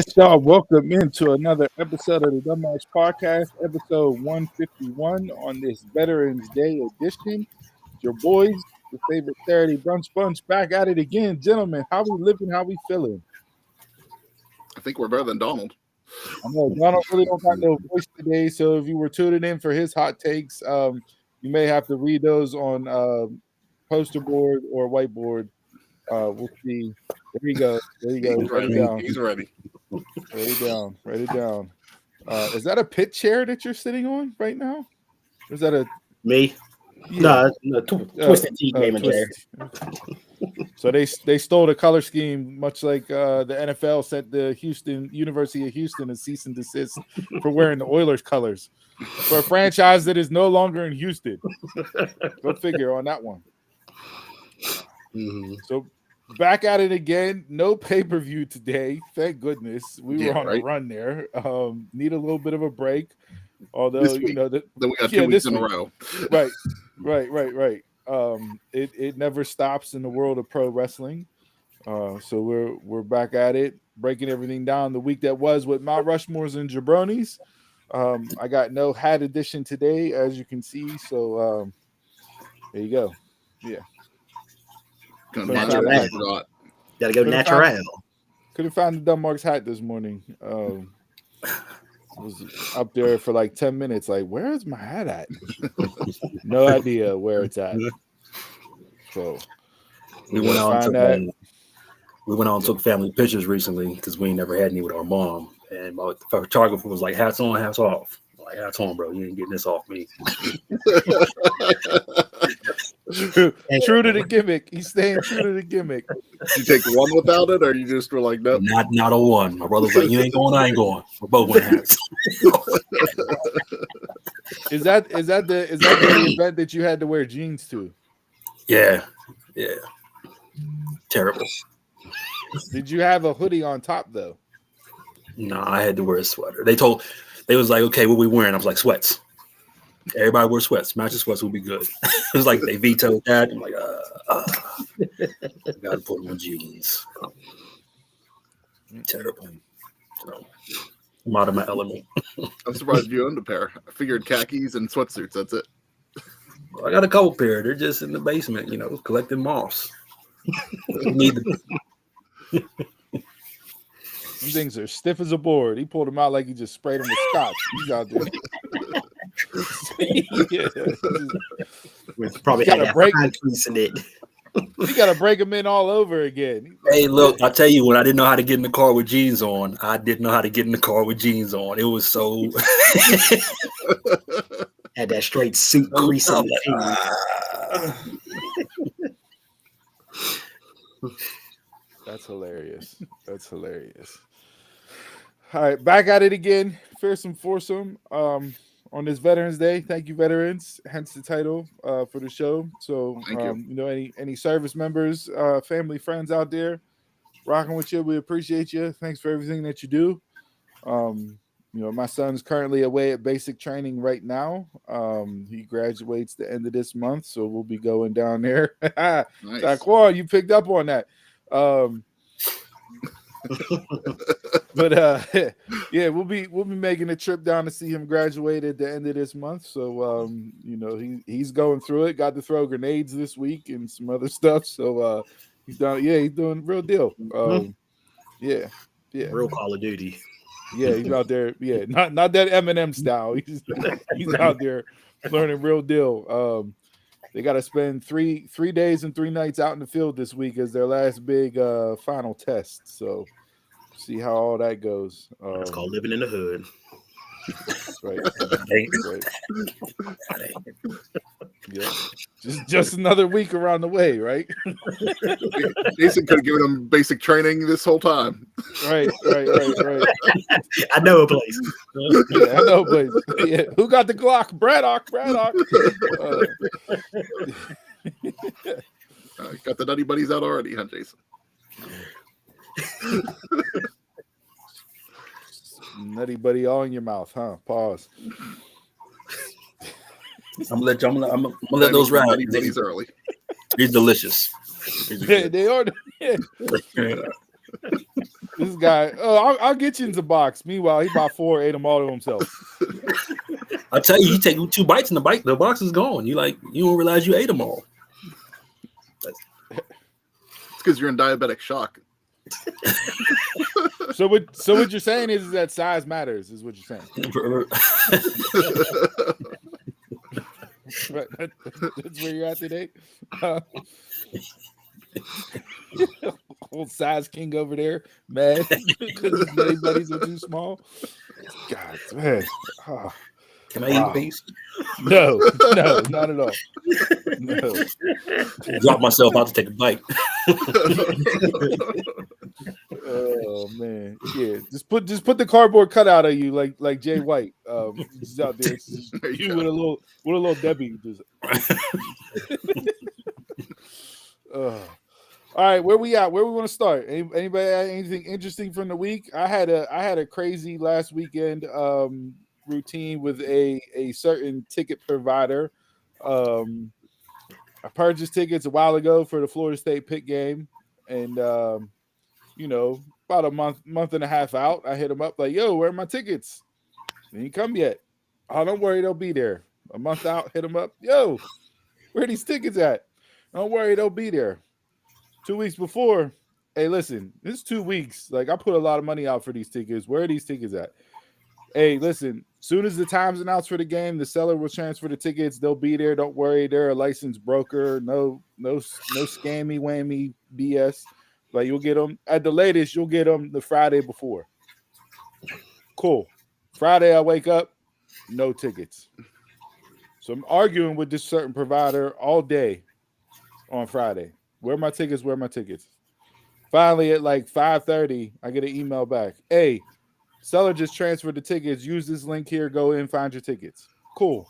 Y'all, welcome into another episode of the Dumbass Podcast, episode 151 on this Veterans Day edition. It's your boys, the favorite Saturday brunch bunch, back at it again. Gentlemen, how we living, how we feeling? I think we're better than Donald. I know Donald really don't got no voice today, so if you were tuning in for his hot takes, you may have to read those on poster board or whiteboard. We'll see. There you go. There you go. He's ready. Write it down. Is that a pit chair that you're sitting on right now? Or is that a me? Yeah. No, Twisted Tea gaming chair. So they stole the color scheme, much like the NFL sent the University of Houston a cease and desist for wearing the Oilers colors for a franchise that is no longer in Houston. Go figure on that one. Mm-hmm. So back at it again. No pay-per-view today. Thank goodness. We were on a run there. Need a little bit of a break. Although, then we got 2 weeks in a row. Right. It never stops in the world of pro wrestling. So we're back at it, breaking everything down. The week that was with Mount Rushmores and Jabronis. I got no hat edition today, as you can see. So there you go. Yeah. Gotta go natural. Couldn't find the Dunmark's hat this morning. Was up there for like 10 minutes. Like, where is my hat at? No idea where it's at. So we went on and took family pictures recently because we ain't never had any with our mom. And my photographer was like, "Hats on, hats off." I'm like, "Hats on, bro. You ain't getting this off me." True to the gimmick. He's staying true to the gimmick. Did you take one without it, or you just were like, "No, not a one." My brother's like, "You ain't going, I ain't going." We're both wearing hats. Is that the event that you had to wear jeans to? Yeah. Terrible. Did you have a hoodie on top though? No, I had to wear a sweater. They was like, "Okay, what we wearing?" I was like, "Sweats." Everybody wear sweats. Matching sweats will be good. It was like they vetoed that. I'm like, gotta put on jeans. Terrible. So, I'm out of my element. I'm surprised you owned a pair. I figured khakis and sweatsuits. That's it. Well, I got a couple pair. They're just in the basement, collecting moss. These things are stiff as a board. He pulled them out like he just sprayed them with scotch. He's out there. Probably had a break in it. You got to break them in all over again. Hey, look, I tell you, when I didn't know how to get in the car with jeans on, I didn't know how to get in the car with jeans on. It was so had that straight suit crease on the That's hilarious. All right, back at it again. Fearsome Foursome on this Veterans Day. Thank you, veterans. Hence the title for the show. So, any service members, family, friends out there rocking with you, we appreciate you. Thanks for everything that you do. My son's currently away at basic training right now. He graduates the end of this month, so we'll be going down there. Nice. Taquan, you picked up on that. But we'll be making a trip down to see him graduate at the end of this month. So he's going through it. Got to throw grenades this week and some other stuff. So he's doing real deal. Real Call of Duty. Yeah, he's out there. Yeah, not that Eminem style. He's out there learning real deal. They got to spend three days and 3 nights out in the field this week as their last big final test. So see how all that goes. It's called living in the hood. Right. Yeah. Just another week around the way, right? Jason could have given him basic training this whole time. Right. I know a place. Yeah, I know a place. Yeah. Who got the Glock? Braddock. Got the Nutty Buddies out already, huh, Jason? Nutty Buddy all in your mouth, huh? Pause. I'm gonna let those ride. Nutty Buddies early. They're delicious. They are. Yeah. This guy, I'll get you into the box. Meanwhile, he bought 4, ate them all to himself. I tell you take 2 bites and the box is gone. You don't realize you ate them all. It's because you're in diabetic shock. So what you're saying is that size matters, is what you're saying. That's where you're at today. Old size king over there, mad because his belly buddies are too small. God, man. Oh. Can I eat a piece? No, not at all. No. Drop myself out to take a bite. Oh man, yeah. Just put the cardboard cutout of you like Jay White. Just out there, you with a little Debbie. All right, where we at? Where we want to start? Anybody have anything interesting from the week? I had a crazy last weekend routine with a certain ticket provider. I purchased tickets a while ago for the Florida State Pitt game, and about a month and a half out, I hit him up like, "Yo, where are my tickets?" They ain't come yet. Oh, don't worry, they'll be there. A month out, hit him up. "Yo, where are these tickets at?" "Don't worry, they'll be there." 2 weeks before, "Hey, listen, this is 2 weeks. Like, I put a lot of money out for these tickets. Where are these tickets at?" "Hey, listen, soon as the time's announced for the game, the seller will transfer the tickets. They'll be there. Don't worry. They're a licensed broker. No scammy whammy BS. Like, you'll get them at the latest. You'll get them the Friday before." Cool. Friday, I wake up, no tickets. So I'm arguing with this certain provider all day on Friday. Where are my tickets? Where are my tickets? Finally, at like 5:30, I get an email back. "Hey, seller just transferred the tickets. Use this link here. Go in, find your tickets." Cool.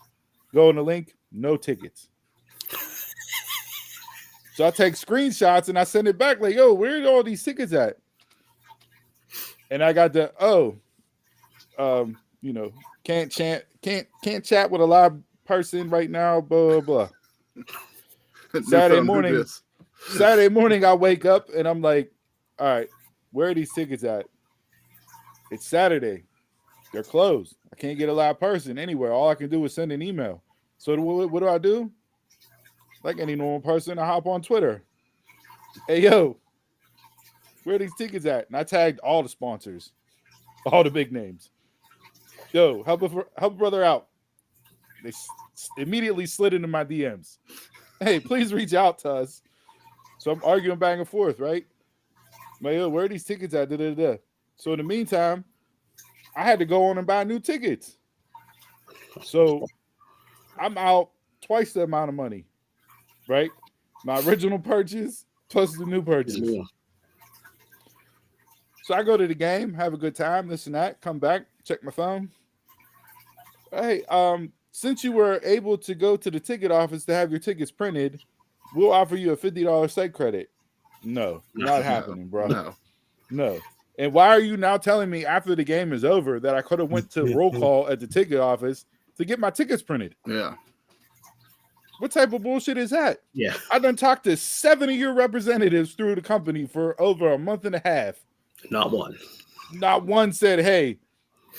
Go on the link, no tickets. So I take screenshots and I send it back like, "Yo, where are all these tickets at?" And I got the can't chat with a live person right now. Blah blah blah. Saturday morning, I wake up and I'm like, "All right, where are these tickets at?" It's Saturday. They're closed. I can't get a live person anywhere. All I can do is send an email. So what do? Like any normal person, I hop on Twitter. "Hey, yo, where are these tickets at?" And I tagged all the sponsors, all the big names. "Yo, help a brother out." They immediately slid into my DMs. "Hey, please reach out to us." So I'm arguing back and forth, right? Like, "Yo, where are these tickets at?" Da-da-da-da. So in the meantime, I had to go on and buy new tickets. So I'm out twice the amount of money, right? My original purchase plus the new purchase. Yeah. So I go to the game, have a good time, this and that, come back, check my phone. "Hey, since you were able to go to the ticket office to have your tickets printed, we'll offer you a $50 site credit." No, not happening, bro. No. And why are you now telling me after the game is over that I could have went to roll call at the ticket office to get my tickets printed? Yeah. What type of bullshit is that? Yeah. I done talked to 7 of your representatives through the company for over a month and a half. Not one said, "Hey,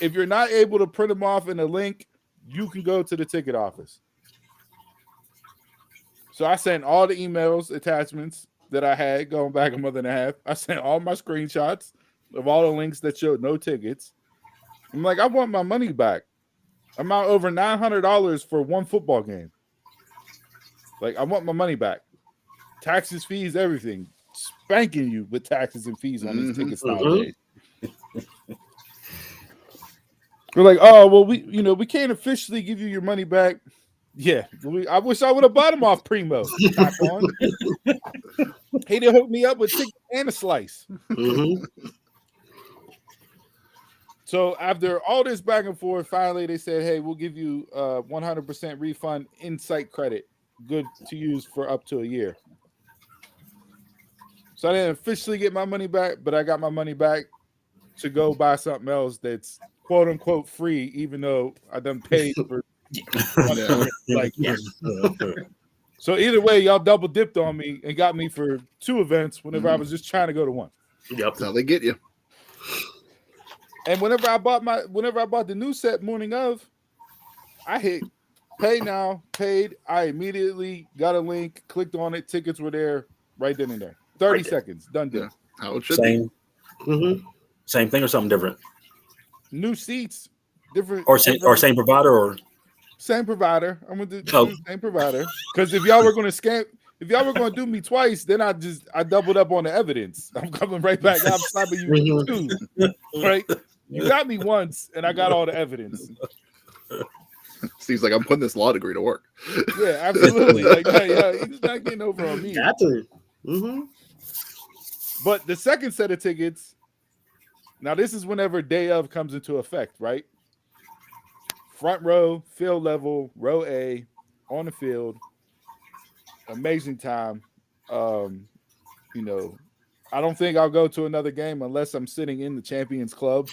if you're not able to print them off in a link, you can go to the ticket office." So I sent all the emails, attachments that I had going back a month and a half. I sent all my screenshots of all the links that showed no tickets. I'm like, I want my money back. I'm out over $900 for one football game. Like, I want my money back. Taxes, fees, everything. Spanking you with taxes and fees on these tickets nowadays. We're like, "Oh, well, we can't officially give you your money back." Yeah, I wish I would have bought them off Primo. He didn't hook me up with ticket and a slice. So after all this back and forth, finally they said, "Hey, we'll give you 100% refund in-site credit, good to use for up to a year." So I didn't officially get my money back, but I got my money back to go buy something else that's quote unquote free, even though I done paid for like. So either way, y'all double dipped on me and got me for 2 events whenever I was just trying to go to one. Yep, that's how they get you. And whenever I bought the new set morning of, I hit pay now, paid. I immediately got a link, clicked on it, tickets were there right then and there. 30 seconds, done deal. Yeah, how it should be. Same thing or something different? New seats, different or same provider or same provider. I'm with the same provider. Because if y'all were going to do me twice, then I doubled up on the evidence. I'm coming right back. I'm slapping you too. Right? You got me once, and I got all the evidence. Seems like I'm putting this law degree to work. Yeah, absolutely. Like, he's not getting over on me. Got to. But the second set of tickets, now this is whenever day of comes into effect, right? Front row, field level, row A, on the field. Amazing time. I don't think I'll go to another game unless I'm sitting in the Champions Club,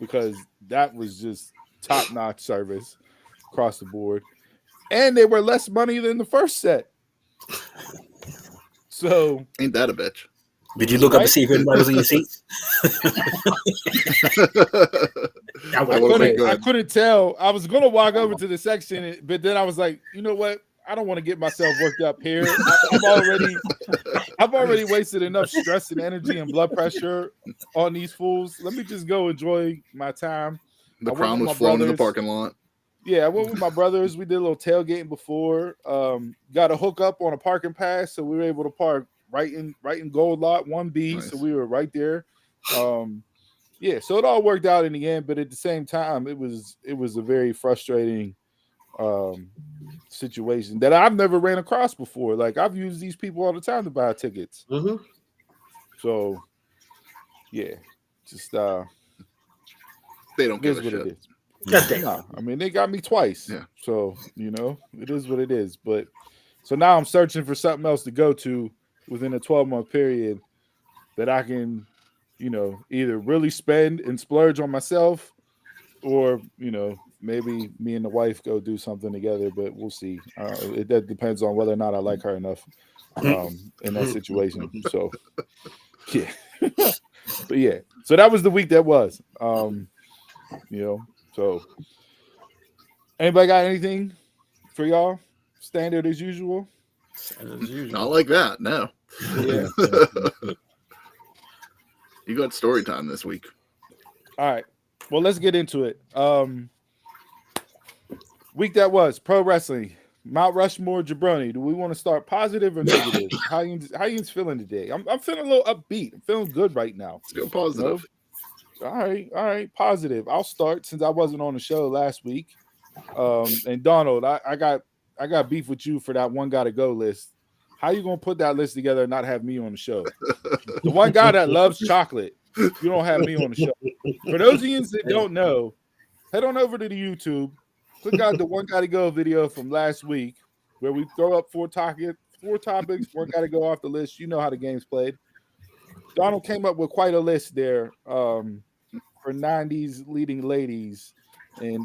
because that was just top-notch service across the board. And they were less money than the first set. So ain't that a bitch? Did you look up to see if anybody was in your seat? I couldn't tell. I was going to walk over to the section, but then I was like, you know what? I don't want to get myself worked up here. I've already wasted enough stress and energy and blood pressure on these fools. Let me just go enjoy my time. The crown was flown in the parking lot. Yeah, I went with my brothers. We did a little tailgating before. Got a hook up on a parking pass, so we were able to park right in Gold Lot 1B. Nice. So we were right there. So it all worked out in the end, but at the same time, it was a very frustrating situation that I've never ran across before. Like, I've used these people all the time to buy tickets. So yeah, just they don't give a shit. It is. Nah, I mean, they got me twice. Yeah. So, it is what it is. But so now I'm searching for something else to go to within a 12-month period that I can, either really spend and splurge on myself, or, maybe me and the wife go do something together, but we'll see. That depends on whether or not I like her enough in that situation. So, yeah. But yeah, so that was the week that was. So anybody got anything for y'all? Standard as usual? Not like that, no. Yeah. You got story time this week. All right. Well, let's get into it. Week that was pro wrestling. Mount Rushmore Jabroni. Do we want to start positive or negative? How you feeling today? I'm feeling a little upbeat. I'm feeling good right now. Let's go positive. All right. Positive. I'll start since I wasn't on the show last week. And Donald, I got beef with you for that one gotta go list. How you gonna put that list together and not have me on the show? The one guy that loves chocolate, you don't have me on the show. For those of you that don't know, head on over to the YouTube, click out the one gotta go video from last week, where we throw up four topics, one gotta go off the list. You know how the game's played. Donald came up with quite a list there for 90s leading ladies, and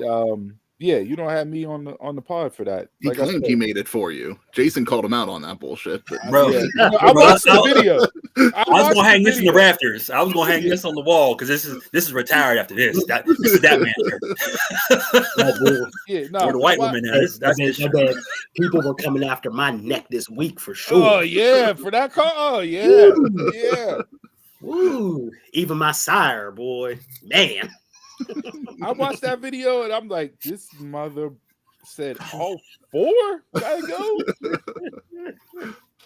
you don't have me on the pod for that. He claimed he made it for you. Jason called him out on that bullshit. But... Bro, I watched the video. I was gonna hang this in the rafters. I was gonna hang this on the wall because this is retired after this. This is that man. Or the white woman. People were coming after my neck this week for sure. Oh yeah, for that call. Oh yeah, yeah. Ooh, even my sire, boy, man. I watched that video and I'm like, this mother said all four gotta go,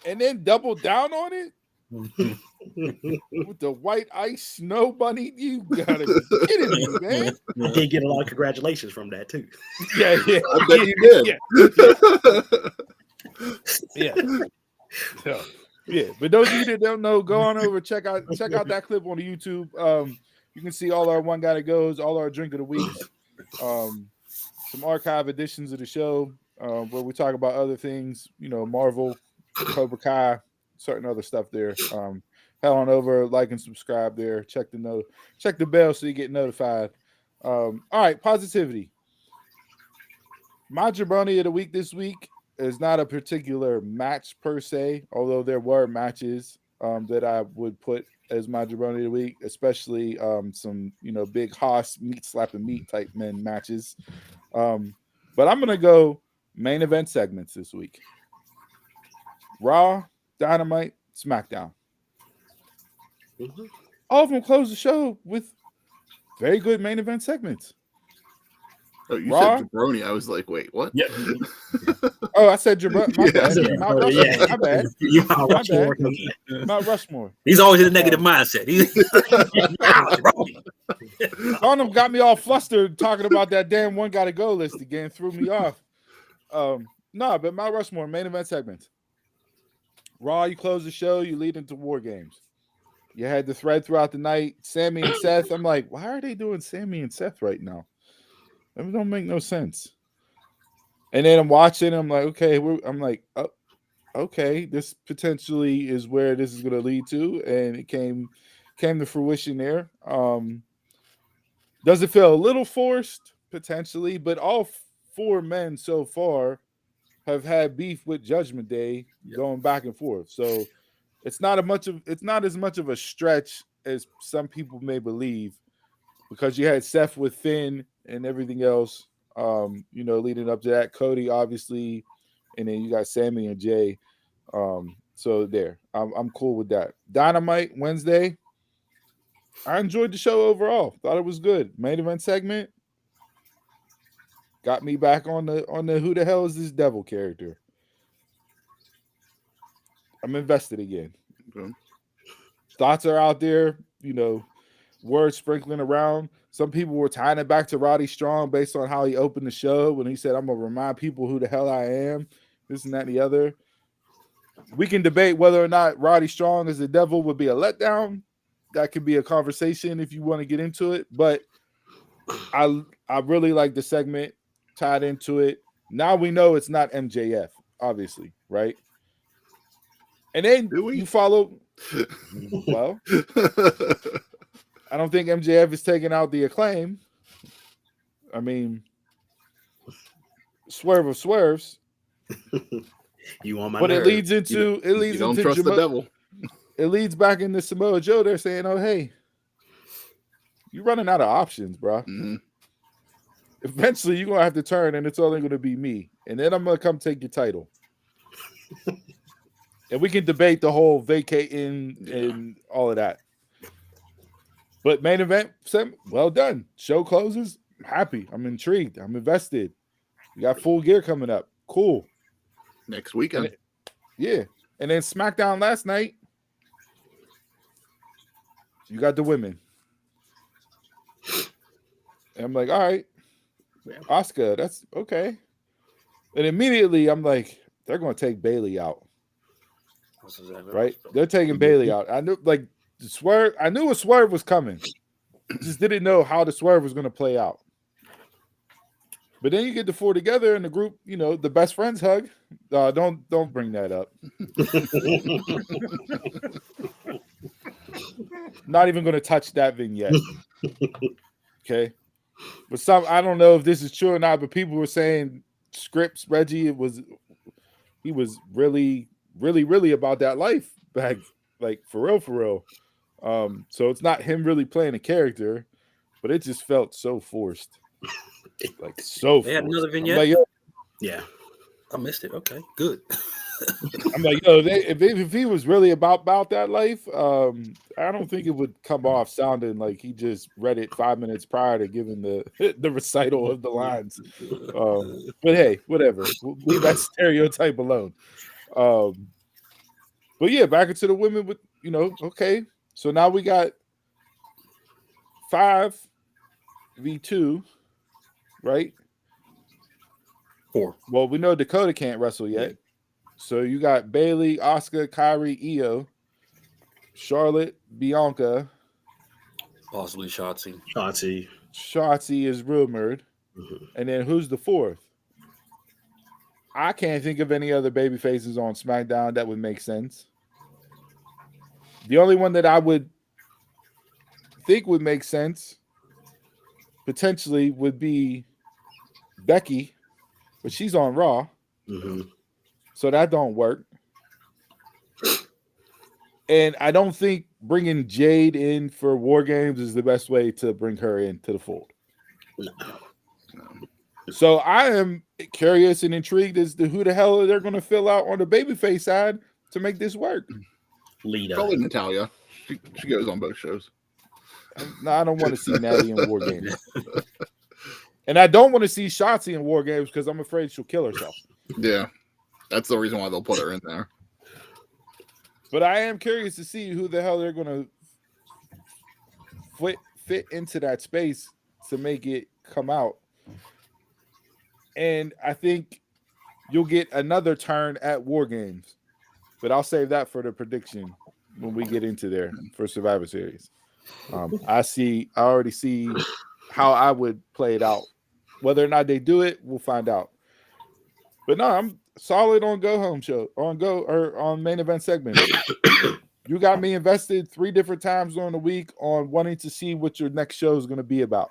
and then doubled down on it with the white ice snow bunny. You gotta be kidding me, man. I did get a lot of congratulations from that too. Yeah, I bet you did. Yeah. Yeah, but those of you that don't know, go on over, check out that clip on the YouTube. You can see all our one guy that goes, all our drink of the weeks, some archive editions of the show where we talk about other things, Marvel, Cobra Kai, certain other stuff there. Head on over, like and subscribe there. Check the bell so you get notified. All right, positivity. My jabroni of the week this week is not a particular match per se, although there were matches. that I would put as my jabroni of the week, especially some big Haas meat slapping meat type men matches. But I'm gonna go main event segments this week. Raw, Dynamite, SmackDown. Mhm. All of them close the show with very good main event segments. Oh, you Raw? said jabroni. I was like, wait, what? Yeah. Oh, I said jabroni. My bad. yeah. Mount Rushmore. Yeah. My bad. You- My bad. Mount Rushmore. He's always in a negative mindset. Arnold got me all flustered talking about that damn one gotta go list again. Threw me off. No, but Mount Rushmore main event segments. Raw, you close the show, you lead into War Games. You had the thread throughout the night. Sammy and Seth. I'm like, why are they doing Sammy and Seth right now? That don't make no sense. And then I'm watching. I'm like, okay. Oh, okay. This potentially is where this is going to lead to, and it came to fruition there. Does it feel a little forced potentially? But all four men so far have had beef with Judgment Day, going back and forth. So it's not as much of a stretch as some people may believe, because you had Seth with Finn and everything else, leading up to that. Cody, obviously, and then you got Sammy and Jay. So there, I'm cool with that. Dynamite Wednesday, I enjoyed the show overall. Thought it was good. Main event segment got me back on the who the hell is this devil character. I'm invested again. Okay. Thoughts are out there, words sprinkling around. Some people were tying it back to Roddy Strong based on how he opened the show when he said, I'm going to remind people who the hell I am, this and that and the other. We can debate whether or not Roddy Strong as the devil would be a letdown. That could be a conversation if you want to get into it. But I really like the segment tied into it. Now we know it's not MJF, obviously, right? And then you follow. Well, I don't think MJF is taking out the Acclaim. I mean, Swerve of Swerves. You on my but nerve. It leads into don't trust the devil. It leads back into Samoa Joe. They're saying, "Oh, hey, you're running out of options, bro. Mm-hmm. Eventually, you're gonna have to turn, and it's only gonna be me, and then I'm gonna come take your title." And we can debate the whole vacating and all of that. But main event, well done. Show closes. I'm happy. I'm intrigued. I'm invested. You got Full Gear coming up. Cool. Next weekend. And then SmackDown last night. You got the women. And I'm like, all right. Asuka, that's okay. And immediately I'm like, they're going to take Bayley out. Right? They're taking Bayley out. I knew Swerve. I knew a Swerve was coming. Just didn't know how the Swerve was going to play out. But then you get the four together in the group, the best friends hug. Don't bring that up. Not even going to touch that vignette. Okay. But I don't know if this is true or not, but people were saying Scripps, Reggie, he was really, really, really about that life back, like for real. So it's not him really playing a character, but it just felt so forced. Like so they had forced. another vignette. I'm like, yeah, I missed it. Okay, good. I'm like, if he was really about that life, I don't think it would come off sounding like he just read it 5 minutes prior to giving the recital of the lines. But hey, whatever. We'll leave that stereotype alone. But yeah, back into the women with, okay. So now we got 5v2, right? 4. Well, we know Dakota can't wrestle yet. So you got Bayley, Asuka, Kyrie, Io, Charlotte, Bianca. Possibly Shotzi. Shotzi is rumored. Mm-hmm. And then who's the fourth? I can't think of any other baby faces on SmackDown that would make sense. The only one that I would think would make sense potentially would be Becky, but she's on Raw. Mm-hmm. So that don't work. And I don't think bringing Jade in for War Games is the best way to bring her into the fold. No. So I am curious and intrigued as to who the hell they're going to fill out on the babyface side to make this work. Lita. Probably Natalia. She goes on both shows. No, I don't want to see Natty in War Games. And I don't want to see Shotzi in War Games because I'm afraid she'll kill herself. Yeah. That's the reason why they'll put her in there. But I am curious to see who the hell they're going to fit into that space to make it come out. And I think you'll get another turn at War Games. But I'll save that for the prediction when we get into there for Survivor Series. I already see how I would play it out. Whether or not they do it, we'll find out. But no, I'm solid on Go Home show, on main event segment. You got me invested 3 different times during the week on wanting to see what your next show is going to be about.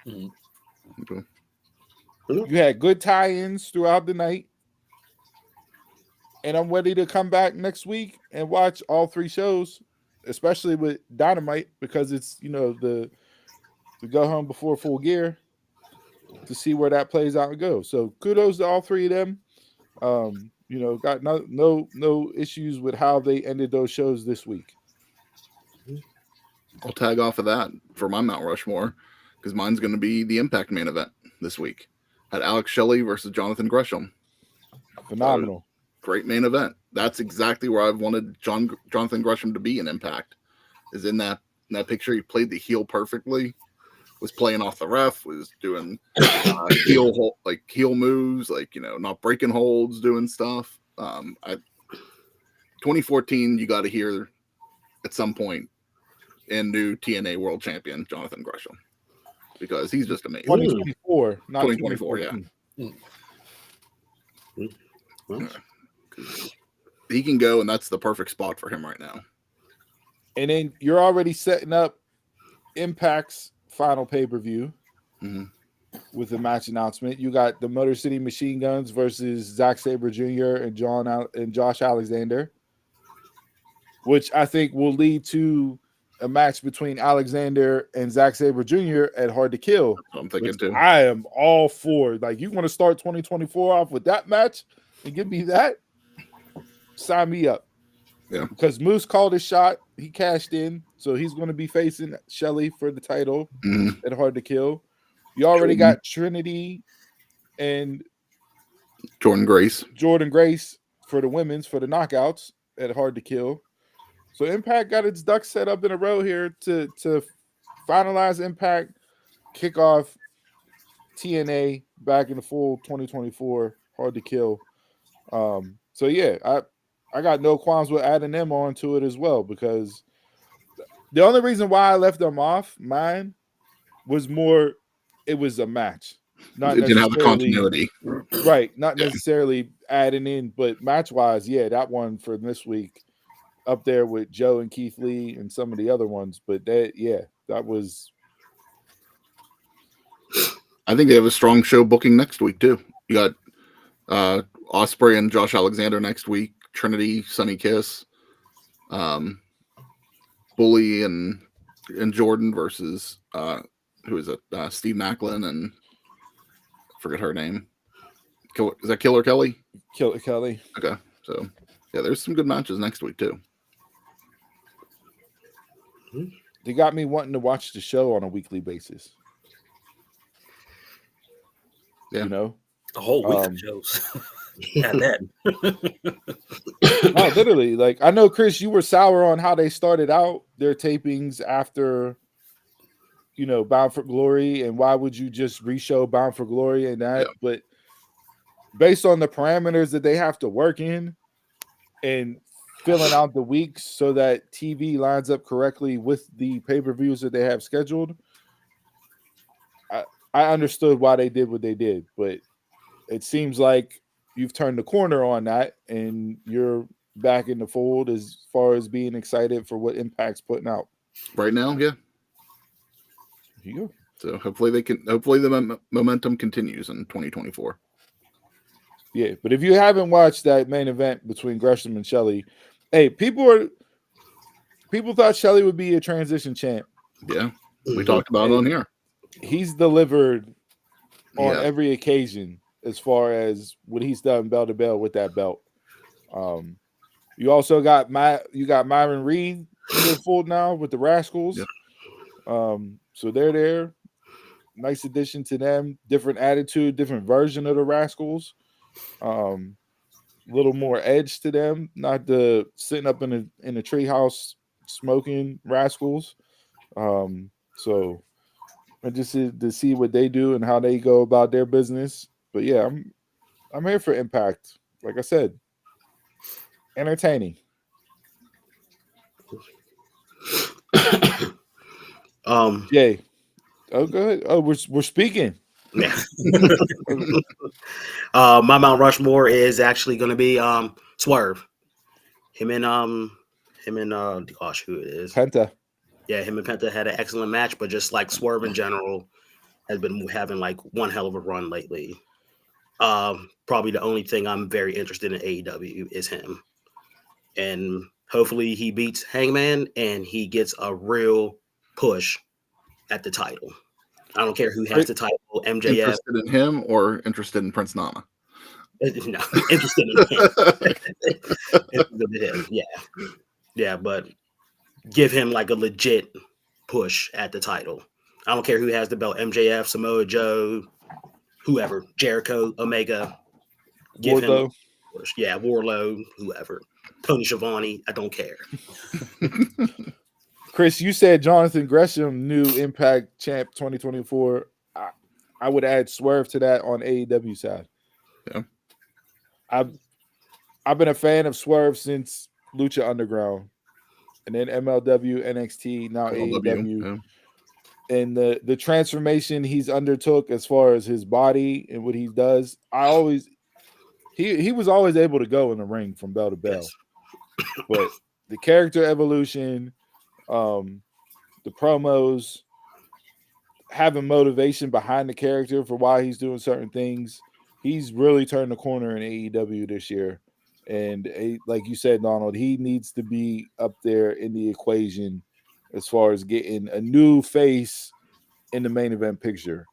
Okay. You had good tie-ins throughout the night. And I'm ready to come back next week and watch all 3 shows, especially with Dynamite, because it's, the Go Home Before Full Gear, to see where that plays out and goes. So kudos to all 3 of them. Got no issues with how they ended those shows this week. I'll tag off of that for my Mount Rushmore because mine's going to be the Impact main event this week. Had Alex Shelley versus Jonathan Grisham. Phenomenal. Great main event. That's exactly where I've wanted Jonathan Grisham to be in Impact. Is in that picture. He played the heel perfectly. Was playing off the ref. Was doing heel moves. Not breaking holds. Doing stuff. 2014. You got to hear at some point and new TNA World Champion Jonathan Grisham because he's just amazing. 2024, not 2024. Yeah. He can go, and that's the perfect spot for him right now. And then you're already setting up Impact's final pay-per-view with the match announcement. You got the Motor City Machine Guns versus Zack Sabre Jr. and Josh Alexander, which I think will lead to a match between Alexander and Zack Sabre Jr. at Hard to Kill. I'm thinking too. I am all for. You want to start 2024 off with that match and give me that? Sign me up. Yeah. Because Moose called his shot. He cashed in. So he's going to be facing Shelley for the title at Hard to Kill. You already got Trinity and Jordan Grace for the women's, for the knockouts at Hard to Kill. So Impact got its ducks set up in a row here to finalize Impact, kick off TNA back in the full 2024 Hard to Kill. So yeah, I got no qualms with adding them onto it as well, because the only reason why I left them off mine was more it was a match. Not it didn't have the continuity. Right. Not necessarily adding in, but match wise, yeah, that one for this week up there with Joe and Keith Lee and some of the other ones. But that was. I think they have a strong show booking next week too. You got Ospreay and Josh Alexander next week. Trinity, Sunny Kiss, Bully and Jordan versus who is it? Steve Macklin and I forget her name. Is that Killer Kelly? Killer Kelly. Okay, so yeah, there's some good matches next week too. They got me wanting to watch the show on a weekly basis. Yeah. A whole week of shows. Not that. No, literally. I know, Chris, you were sour on how they started out their tapings after, Bound for Glory, and why would you just re-show Bound for Glory and that? Yeah. But based on the parameters that they have to work in and filling out the weeks so that TV lines up correctly with the pay-per-views that they have scheduled, I understood why they did what they did, but it seems like you've turned the corner on that and you're back in the fold as far as being excited for what Impact's putting out right now. Yeah. Here you go. So hopefully the momentum continues in 2024. Yeah. But if you haven't watched that main event between Gresham and Shelley, hey, people are people thought Shelley would be a transition champ. Yeah, we talked about it on here. He's delivered on Yeah. every occasion as far as what he's done bell to bell with that belt. You also got Myron Reed in the fold now with the Rascals. Yep. So they're there. Nice addition to them. Different attitude, different version of the Rascals. A little more edge to them. Not the sitting up in a treehouse smoking Rascals. So I just to see what they do and how they go about their business. But yeah, I'm here for Impact. Like I said, entertaining. Jay. Oh, go ahead. Oh, we're speaking. Yeah. My Mount Rushmore is actually going to be Swerve. Him and gosh, who it is? Penta. Yeah, him and Penta had an excellent match, but just like Swerve in general has been having like one hell of a run lately. Probably the only thing I'm very interested in AEW is him, and hopefully he beats Hangman and he gets a real push at the title. I don't care who has the title, MJF. Interested in him or interested in Prince Nana? No, interested in him. Interested in him. Yeah, but give him like a legit push at the title. I don't care who has the belt, MJF, Samoa Joe, whoever, Jericho, Omega. Give Wardlow. him a push. Yeah, Wardlow, whoever. Tony Schiavone, I don't care. Chris, you said Jonathan Gresham, new Impact champ 2024. I would add Swerve to that on AEW side. Yeah. I've been a fan of Swerve since Lucha Underground, and then MLW, NXT, now AEW. Yeah. And the transformation he's undertook as far as his body and what he does, he was always able to go in the ring from bell to bell. Yes. But the character evolution, the promos, having motivation behind the character for why he's doing certain things, he's really turned the corner in AEW this year. And like you said, Donald, he needs to be up there in the equation as far as getting a new face in the main event picture.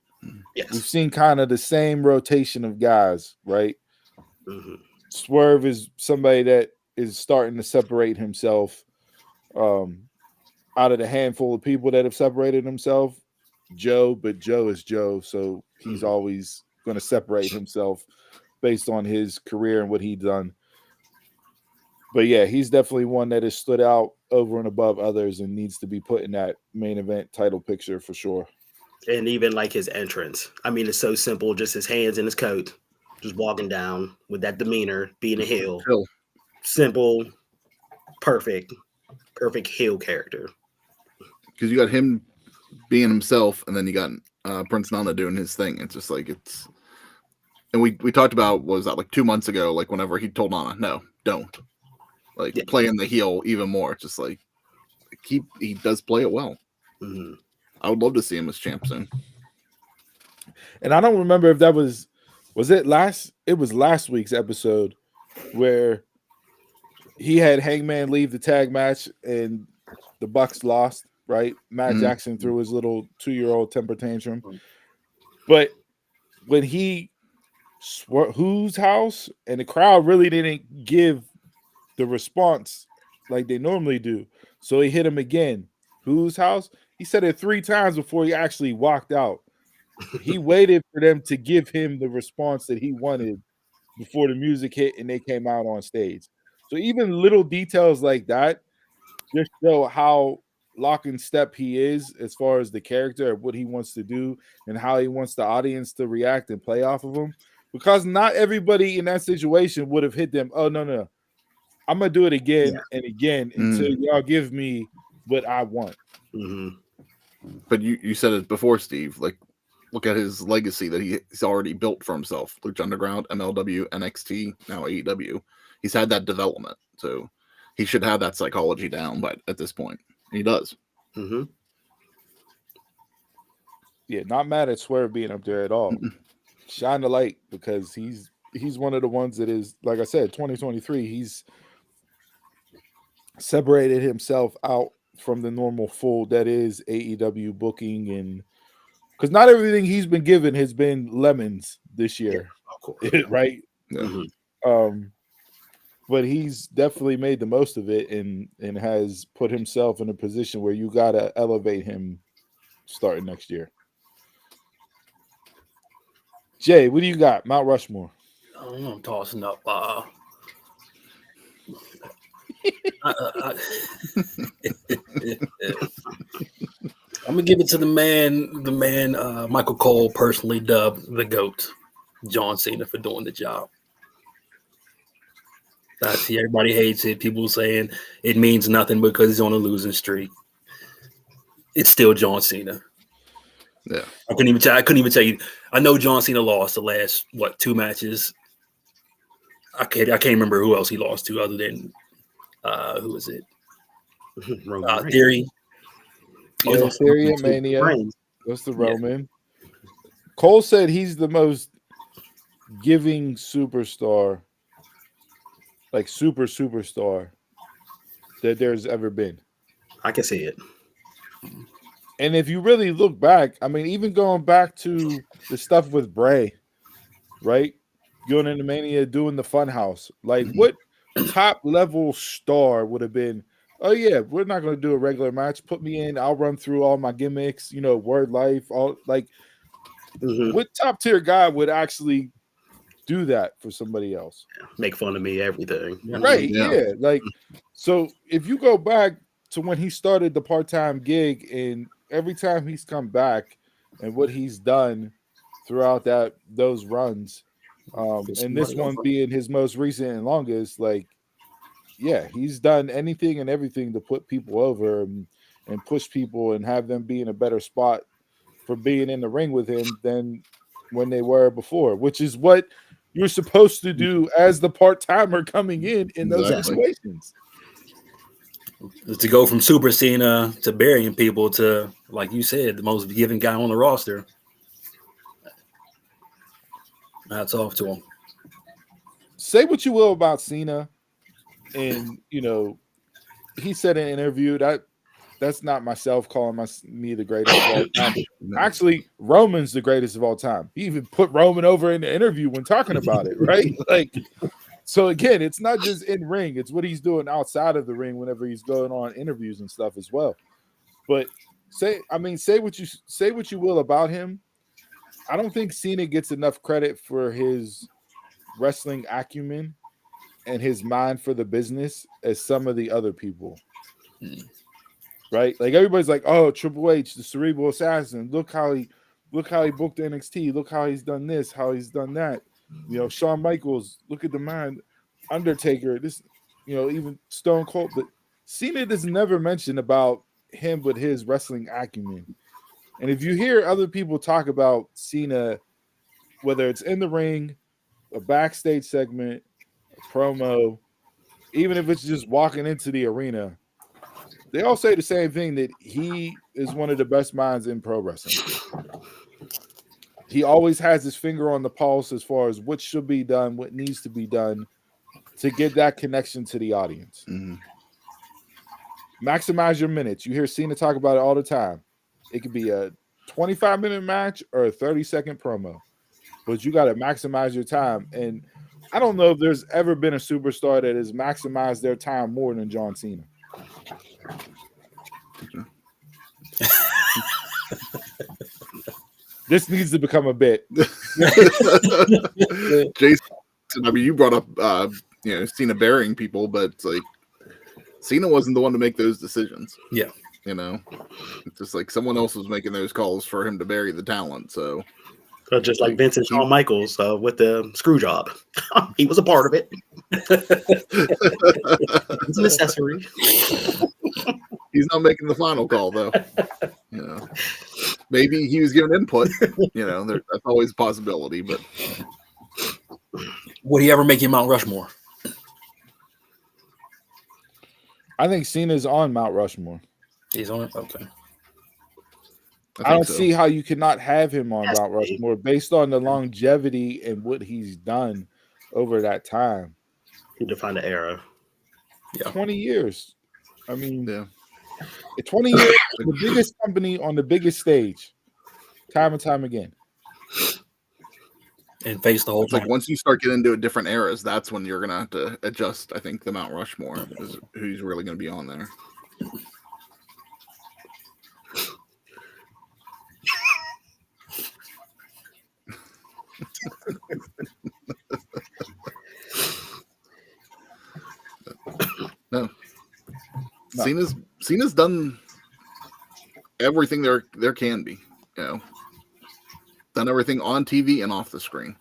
Yes. We've seen kind of the same rotation of guys, right? Mm-hmm. Swerve is somebody that is starting to separate himself out of the handful of people that have separated himself. But Joe is Joe, so he's always going to separate himself based on his career and what he's done. But yeah, he's definitely one that has stood out over and above others and needs to be put in that main event title picture for sure. And even like his entrance. I mean, it's so simple, just his hands in his coat, just walking down with that demeanor, being a heel. Simple, perfect heel character. Because you got him being himself, and then you got Prince Nana doing his thing. It's just like it's. And we talked about, what was that, like 2 months ago, like whenever he told Nana, no, don't. Like playing the heel even more. It's just like he does play it well. Mm-hmm. I would love to see him as champ soon. And I don't remember if that was it last week's episode where he had Hangman leave the tag match and the Bucks lost, right? Matt Jackson threw his little 2-year-old temper tantrum. But when he whose house, and the crowd really didn't give the response like they normally do. So he hit him again. Whose house? He said it 3 times before he actually walked out. He waited for them to give him the response that he wanted before the music hit and they came out on stage. So even little details like that just show how lock and step he is as far as the character of what he wants to do and how he wants the audience to react and play off of him. Because not everybody in that situation would have hit them. Oh, no. I'm going to do it again and again until y'all give me what I want. Mm-hmm. But you said it before, Steve. Like, look at his legacy that he's already built for himself. Lucha Underground, MLW, NXT, now AEW. He's had that development. So he should have that psychology down but at this point. He does. Mm-hmm. Yeah, not mad at Swerve being up there at all. Shine the light, because he's one of the ones that is, like I said, 2023. separated himself out from the normal fold that is AEW booking, and because not everything he's been given has been lemons this year, Of course. right? Yeah. But he's definitely made the most of it and has put himself in a position where you gotta elevate him starting next year. Jay, what do you got? Mount Rushmore. I'm tossing up. I'm gonna give it to the man Michael Cole personally dubbed the GOAT, John Cena, for doing the job. I see everybody hates it. People saying it means nothing because he's on a losing streak. It's still John Cena. Yeah, I couldn't even tell you. I know John Cena lost the last 2 matches. I can't remember who else he lost to other than who was it? Theory. Yeah, Theory at Mania. That's the Roman. Cole said he's the most giving superstar, like superstar that there's ever been. I can see it. And if you really look back, I mean, even going back to the stuff with Bray, right? Going into Mania, doing the Funhouse, like what top level star would have been? Oh yeah, we're not going to do a regular match. Put me in. I'll run through all my gimmicks. Word life. All like, what top tier guy would actually do that for somebody else? Make fun of me, everything. Right? Yeah. Like, so if you go back to when he started the part-time gig, and every time he's come back, and what he's done throughout those runs, and this one being his most recent and longest, like, yeah, he's done anything and everything to put people over and push people and have them be in a better spot for being in the ring with him than when they were before, which is what you're supposed to do as the part-timer coming in those situations. To go from Super Cena to burying people to, like you said, the most giving guy on the roster. Hats off to him. Say what you will about Cena, and he said in an interview that's not myself calling me the greatest of all time. Actually, Roman's the greatest of all time. He even put Roman over in the interview when talking about it, right? Like, so again, it's not just in ring; it's what he's doing outside of the ring whenever he's going on interviews and stuff as well. But say what you will about him. I don't think Cena gets enough credit for his wrestling acumen and his mind for the business as some of the other people. Right? Like, everybody's like, oh, Triple H, the cerebral assassin. Look how he booked NXT. Look how he's done this, how he's done that. Shawn Michaels, look at the mind. Undertaker, this, even Stone Cold. But Cena does never mention about him with his wrestling acumen. And if you hear other people talk about Cena, whether it's in the ring, a backstage segment, a promo, even if it's just walking into the arena, they all say the same thing, that he is one of the best minds in pro wrestling. He always has his finger on the pulse as far as what should be done, what needs to be done to get that connection to the audience. Maximize your minutes. You hear Cena talk about it all the time. It could be a 25-minute match or a 30-second promo, but you got to maximize your time. And I don't know if there's ever been a superstar that has maximized their time more than John Cena. This needs to become a bit. Jason, I mean, you brought up Cena burying people, but it's like Cena wasn't the one to make those decisions. Yeah. It's just like someone else was making those calls for him to bury the talent. So just like Vince and Shawn Michaels with the screw job. He was a part of it. It's an accessory. He's not making the final call, though. Maybe he was giving input. That's always a possibility. But would he ever make him Mount Rushmore? I think Cena's on Mount Rushmore. He's on it? Okay. I don't see how you cannot have him on Mount Rushmore based on the longevity and what he's done over that time. He defined the era. Yeah. 20 years. I mean, Yeah. 20 years, the biggest company on the biggest stage, time and time again. And face the whole It's like once you start getting into different eras, that's when you're gonna have to adjust. I think the Mount Rushmore is who's really gonna be on there. No. Cena's done everything there can be, you know. Done everything on TV and off the screen.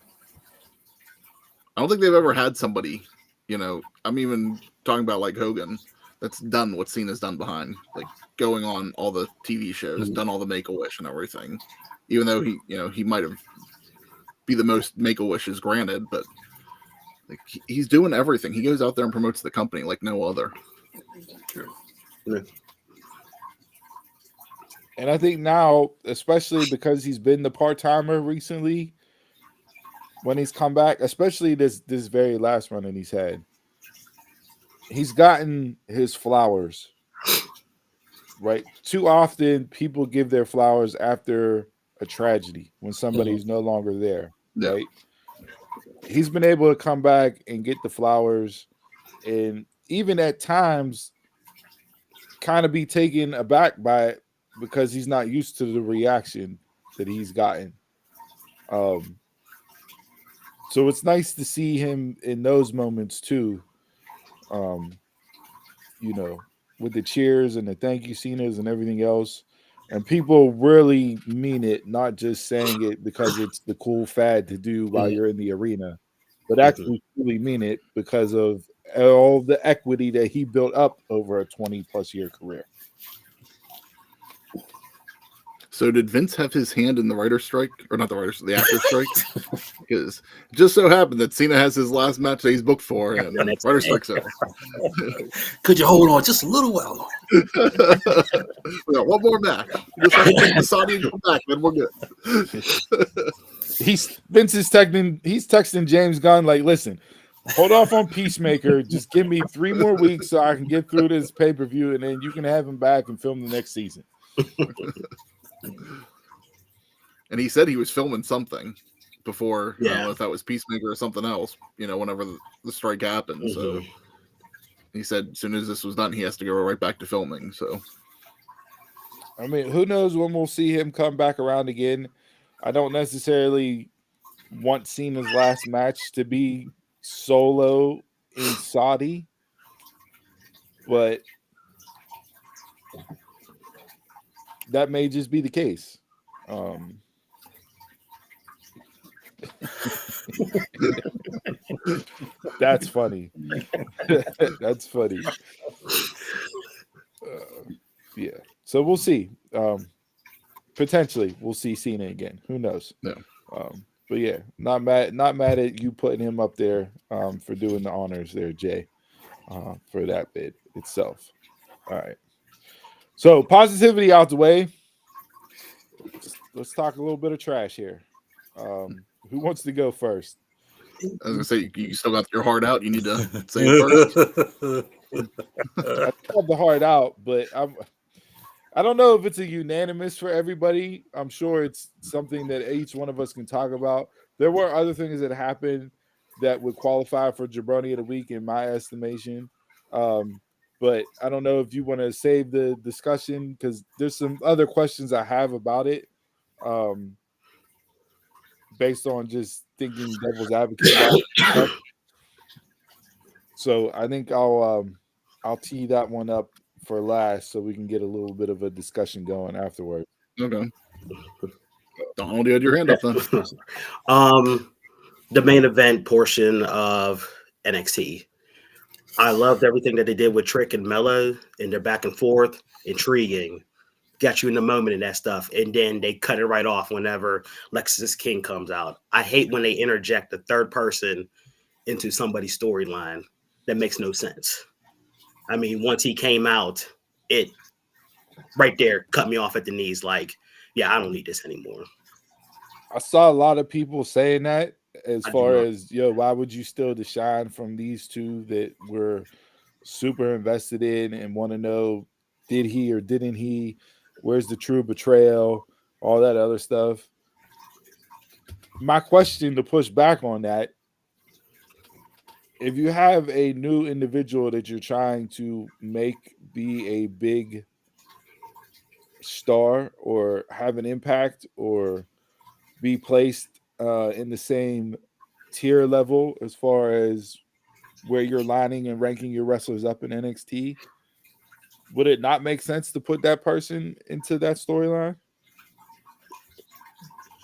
I don't think they've ever had somebody, you know, I'm even talking about like Hogan, that's done what Cena's done behind, like going on all the TV shows, done all the Make-A-Wish and everything. Even though he, you know, he might have be the most Make-A-Wishes granted, but like he's doing everything. He goes out there and promotes the company like no other. Yeah. And I think now, especially because he's been the part-timer recently, when he's come back, especially this very last run that he's had, he's gotten his flowers. Right? Too often people give their flowers after a tragedy when somebody's no longer there. Yeah. Right? He's been able to come back and get the flowers, and even at times kind of be taken aback by it because he's not used to the reaction that he's gotten. So it's nice to see him in those moments too. You know, with the cheers and the thank you Cenas and everything else. And people really mean it, not just saying it because it's the cool fad to do while you're in the arena, but actually really mean it because of all the equity that he built up over a 20+ year career. So did Vince have his hand in the writer's strike, or not the writer's, the actor's strike? Because it just so happened that Cena has his last match that he's booked for, and writer's strike's over. Could you hold on just a little while longer? We got one more match. Just have to take the Saudi and come back, then we're good. Vince is texting James Gunn like, listen, hold off on Peacemaker. Just give me 3 more weeks so I can get through this pay-per-view, and then you can have him back and film the next season. And he said he was filming something before. Yeah. I don't know if that was Peacemaker or something else, you know, whenever the strike happened. So he said as soon as this was done, he has to go right back to filming. So I mean, who knows when we'll see him come back around again. I don't necessarily want Cena's last match to be solo in Saudi, but that may just be the case. That's funny. That's funny. Yeah. So we'll see. Potentially, we'll see Cena again. Who knows? Yeah. But yeah, not mad at you putting him up there for doing the honors there, Jay, for that bit itself. All right. So positivity out the way. Let's talk a little bit of trash here. Who wants to go first? I was gonna say you still got your heart out. You need to say it first. I have the heart out, but I don't know if it's a unanimous for everybody. I'm sure it's something that each one of us can talk about. There were other things that happened that would qualify for Jabroni of the Week in my estimation. But I don't know if you want to save the discussion because there's some other questions I have about it. Based on just thinking devil's advocate about it. So I think I'll tee that one up for last so we can get a little bit of a discussion going afterwards. Okay. Donald, you had your hand up then. The main event portion of NXT. I loved everything that they did with Trick and Mella and their back and forth. Intriguing. Got you in the moment and that stuff. And then they cut it right off whenever Lexus King comes out. I hate when they interject a third person into somebody's storyline. That makes no sense. I mean, once he came out, it right there cut me off at the knees. Like, yeah, I don't need this anymore. I saw a lot of people saying that as far as, why would you steal the shine from these two that were super invested in and want to know, did he or didn't he? Where's the true betrayal? All that other stuff. My question to push back on that, if you have a new individual that you're trying to make be a big star or have an impact or be placed in the same tier level as far as where you're lining and ranking your wrestlers up in NXT, would it not make sense to put that person into that storyline?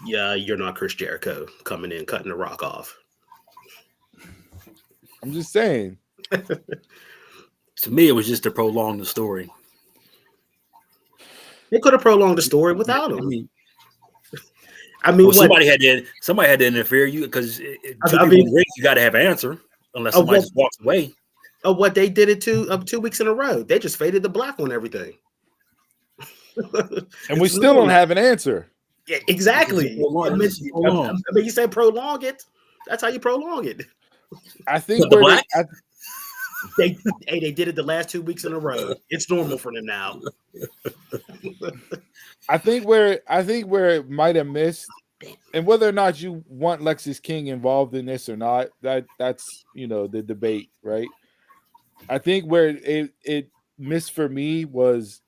Yeah, you're not Chris Jericho coming in, cutting the Rock off. I'm just saying. To me, it was just to prolong the story. They could have prolonged the story without him. I mean, well, somebody had to interfere. You because you got to have an answer unless somebody just walks away. Of what they did it 2 weeks in a row. They just faded the black on everything. And we still don't have an answer. Yeah, exactly. I mean, you said prolong it. That's how you prolong it. I think they did it the last 2 weeks in a row. It's normal for them now. I think where it might have missed, and whether or not you want Lexis King involved in this or not, that's the debate, right? I think where it missed for me was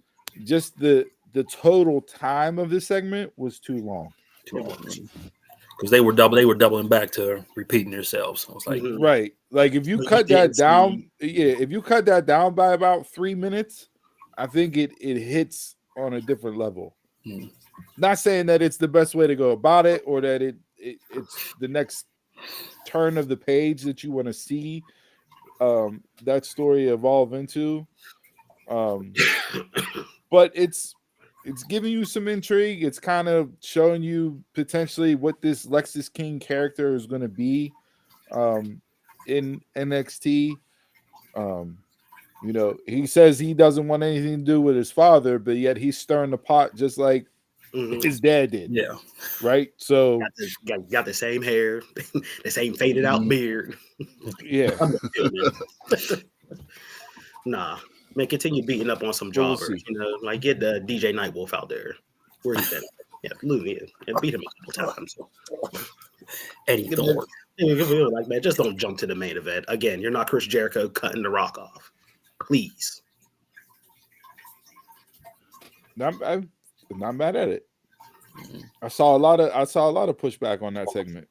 just the total time of this segment was too long. Because they were doubling back to repeating themselves. I was like, right. Like if you cut that down, if you cut that down by about 3 minutes, I think it hits on a different level. Not saying that it's the best way to go about it or that it's the next turn of the page that you want to see that story evolve into. But it's giving you some intrigue. It's kind of showing you potentially what this Lexis King character is going to be in NXT. He says he doesn't want anything to do with his father, but yet he's stirring the pot just like his dad did. Yeah. Right? So got the same hair, the same faded out beard. Yeah. Nah. Man, continue beating up on some jobbers. Like get the DJ Nightwolf out there. Where he been? Yeah, Looney, and beat him a couple times. Eddie Thorne. Like, man, just don't jump to the main event. Again, you're not Chris Jericho cutting the Rock off. Please. I'm not mad at it. I saw a lot of pushback on that segment.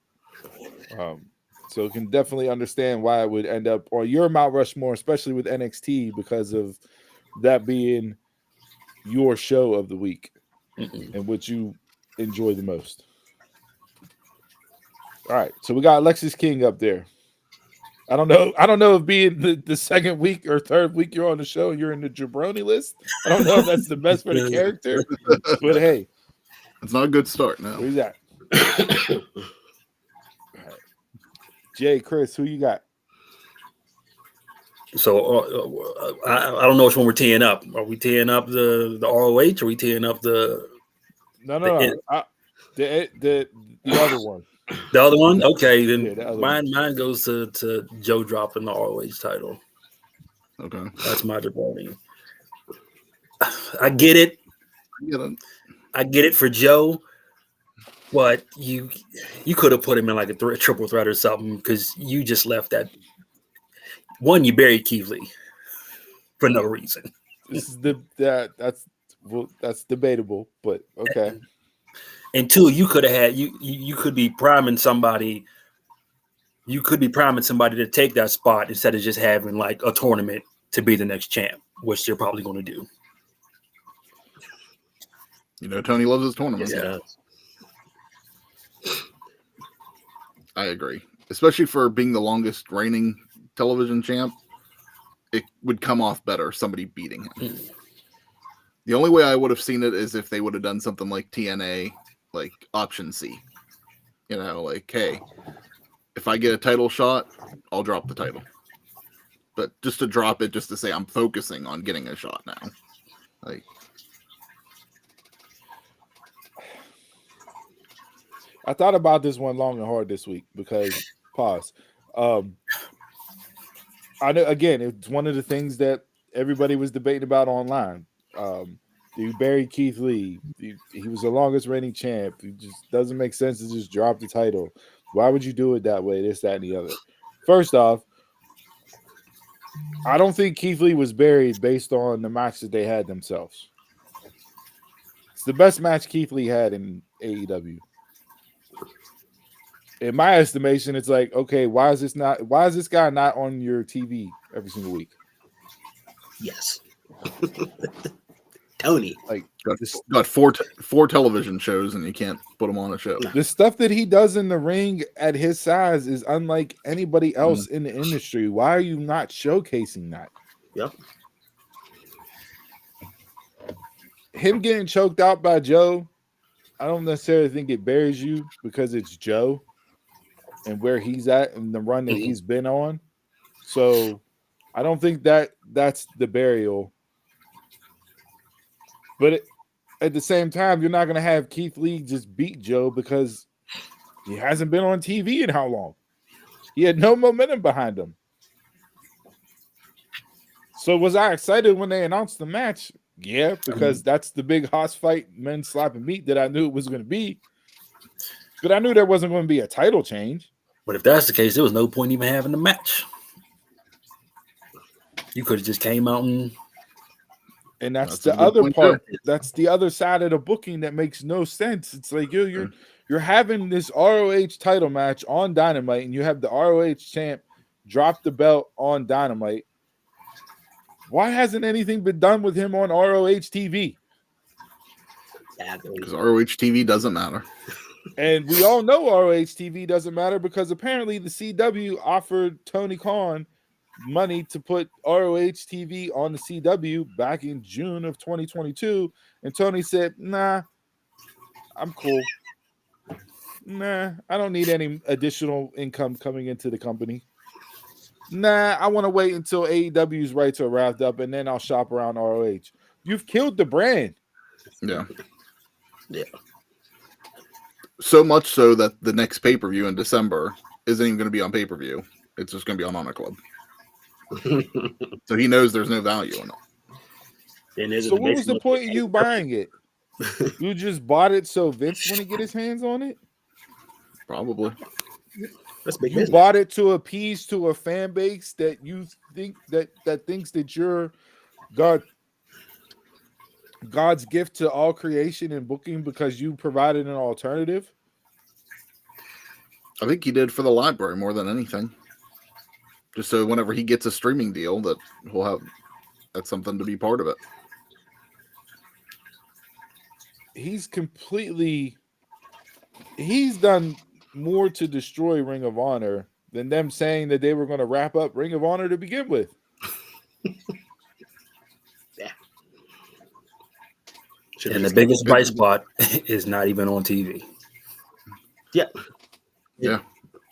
So can definitely understand why it would end up on your Mount Rushmore, especially with NXT, because of that being your show of the week and what you enjoy the most. All right, so we got Lexis King up there. I don't know if being the second week or third week you're on the show, you're in the jabroni list. I don't know if that's the best for the character, but hey, it's not a good start now. Who's that? Jay, Chris, who you got? So I don't know which one we're teeing up. Are we teeing up the ROH? Or are we teeing up the the other one? The other one? Okay, then yeah, mine goes to Joe dropping the ROH title. Okay, that's my jabroni. I get it. I get it for Joe. But you could have put him in like a triple threat or something because you just left that. One, you buried Keithley for no reason. This is that's debatable, but okay. And two, you could have had you could be priming somebody. You could be priming somebody to take that spot instead of just having like a tournament to be the next champ, which they're probably going to do. Tony loves his tournaments. Yeah. I agree. Especially for being the longest reigning television champ, it would come off better somebody beating him. The only way I would have seen it is if they would have done something like TNA, like option C. Like, hey, if I get a title shot, I'll drop the title. But just to drop it, just to say I'm focusing on getting a shot now. Like, I thought about this one long and hard this week because pause. I know, again, it's one of the things that everybody was debating about online. You buried Keith Lee. He was the longest reigning champ. It just doesn't make sense to just drop the title. Why would you do it that way? This, that, and the other. First off, I don't think Keith Lee was buried based on the match that they had themselves. It's the best match Keith Lee had in AEW. In my estimation, it's like, okay, why is this guy not on your TV every single week? Yes. Tony. Like, got four television shows and you can't put him on a show. The stuff that he does in the ring at his size is unlike anybody else in the industry. Why are you not showcasing that? Yep. Him getting choked out by Joe, I don't necessarily think it buries you because it's Joe and where he's at and the run that he's been on. So I don't think that's the burial. But at the same time, you're not going to have Keith Lee just beat Joe because he hasn't been on TV in how long? He had no momentum behind him. So was I excited when they announced the match? Yeah, because that's the big hoss fight, men slapping meat that I knew it was going to be. But I knew there wasn't going to be a title change. But if that's the case, there was no point even having the match. You could have just came out and that's the other part. That's the other side of the booking that makes no sense. It's like you're having this ROH title match on Dynamite, and you have the ROH champ drop the belt on Dynamite. Why hasn't anything been done with him on ROH TV? Because ROH TV doesn't matter. And we all know ROH TV doesn't matter because apparently the CW offered Tony Khan money to put ROH TV on the CW back in June of 2022. And Tony said, nah, I'm cool. Nah, I don't need any additional income coming into the company. Nah, I want to wait until AEW's rights are wrapped up and then I'll shop around ROH. You've killed the brand. Yeah. Yeah. So much so that the next pay-per-view in December isn't even going to be on pay-per-view. It's just going to be on Honor Club. So he knows there's no value in it. So what was the point of you buying it? You just bought it so Vince wouldn't get his hands on it? Probably. That's big you business. Bought it to appease to a fan base that you think that thinks that you're God's gift to all creation and booking because you provided an alternative? I think he did for the library more than anything. Just so whenever he gets a streaming deal, that that's something to be part of it. He's done more to destroy Ring of Honor than them saying that they were going to wrap up Ring of Honor to begin with. Yeah. And the biggest bright spot is not even on TV. Yeah. Yeah.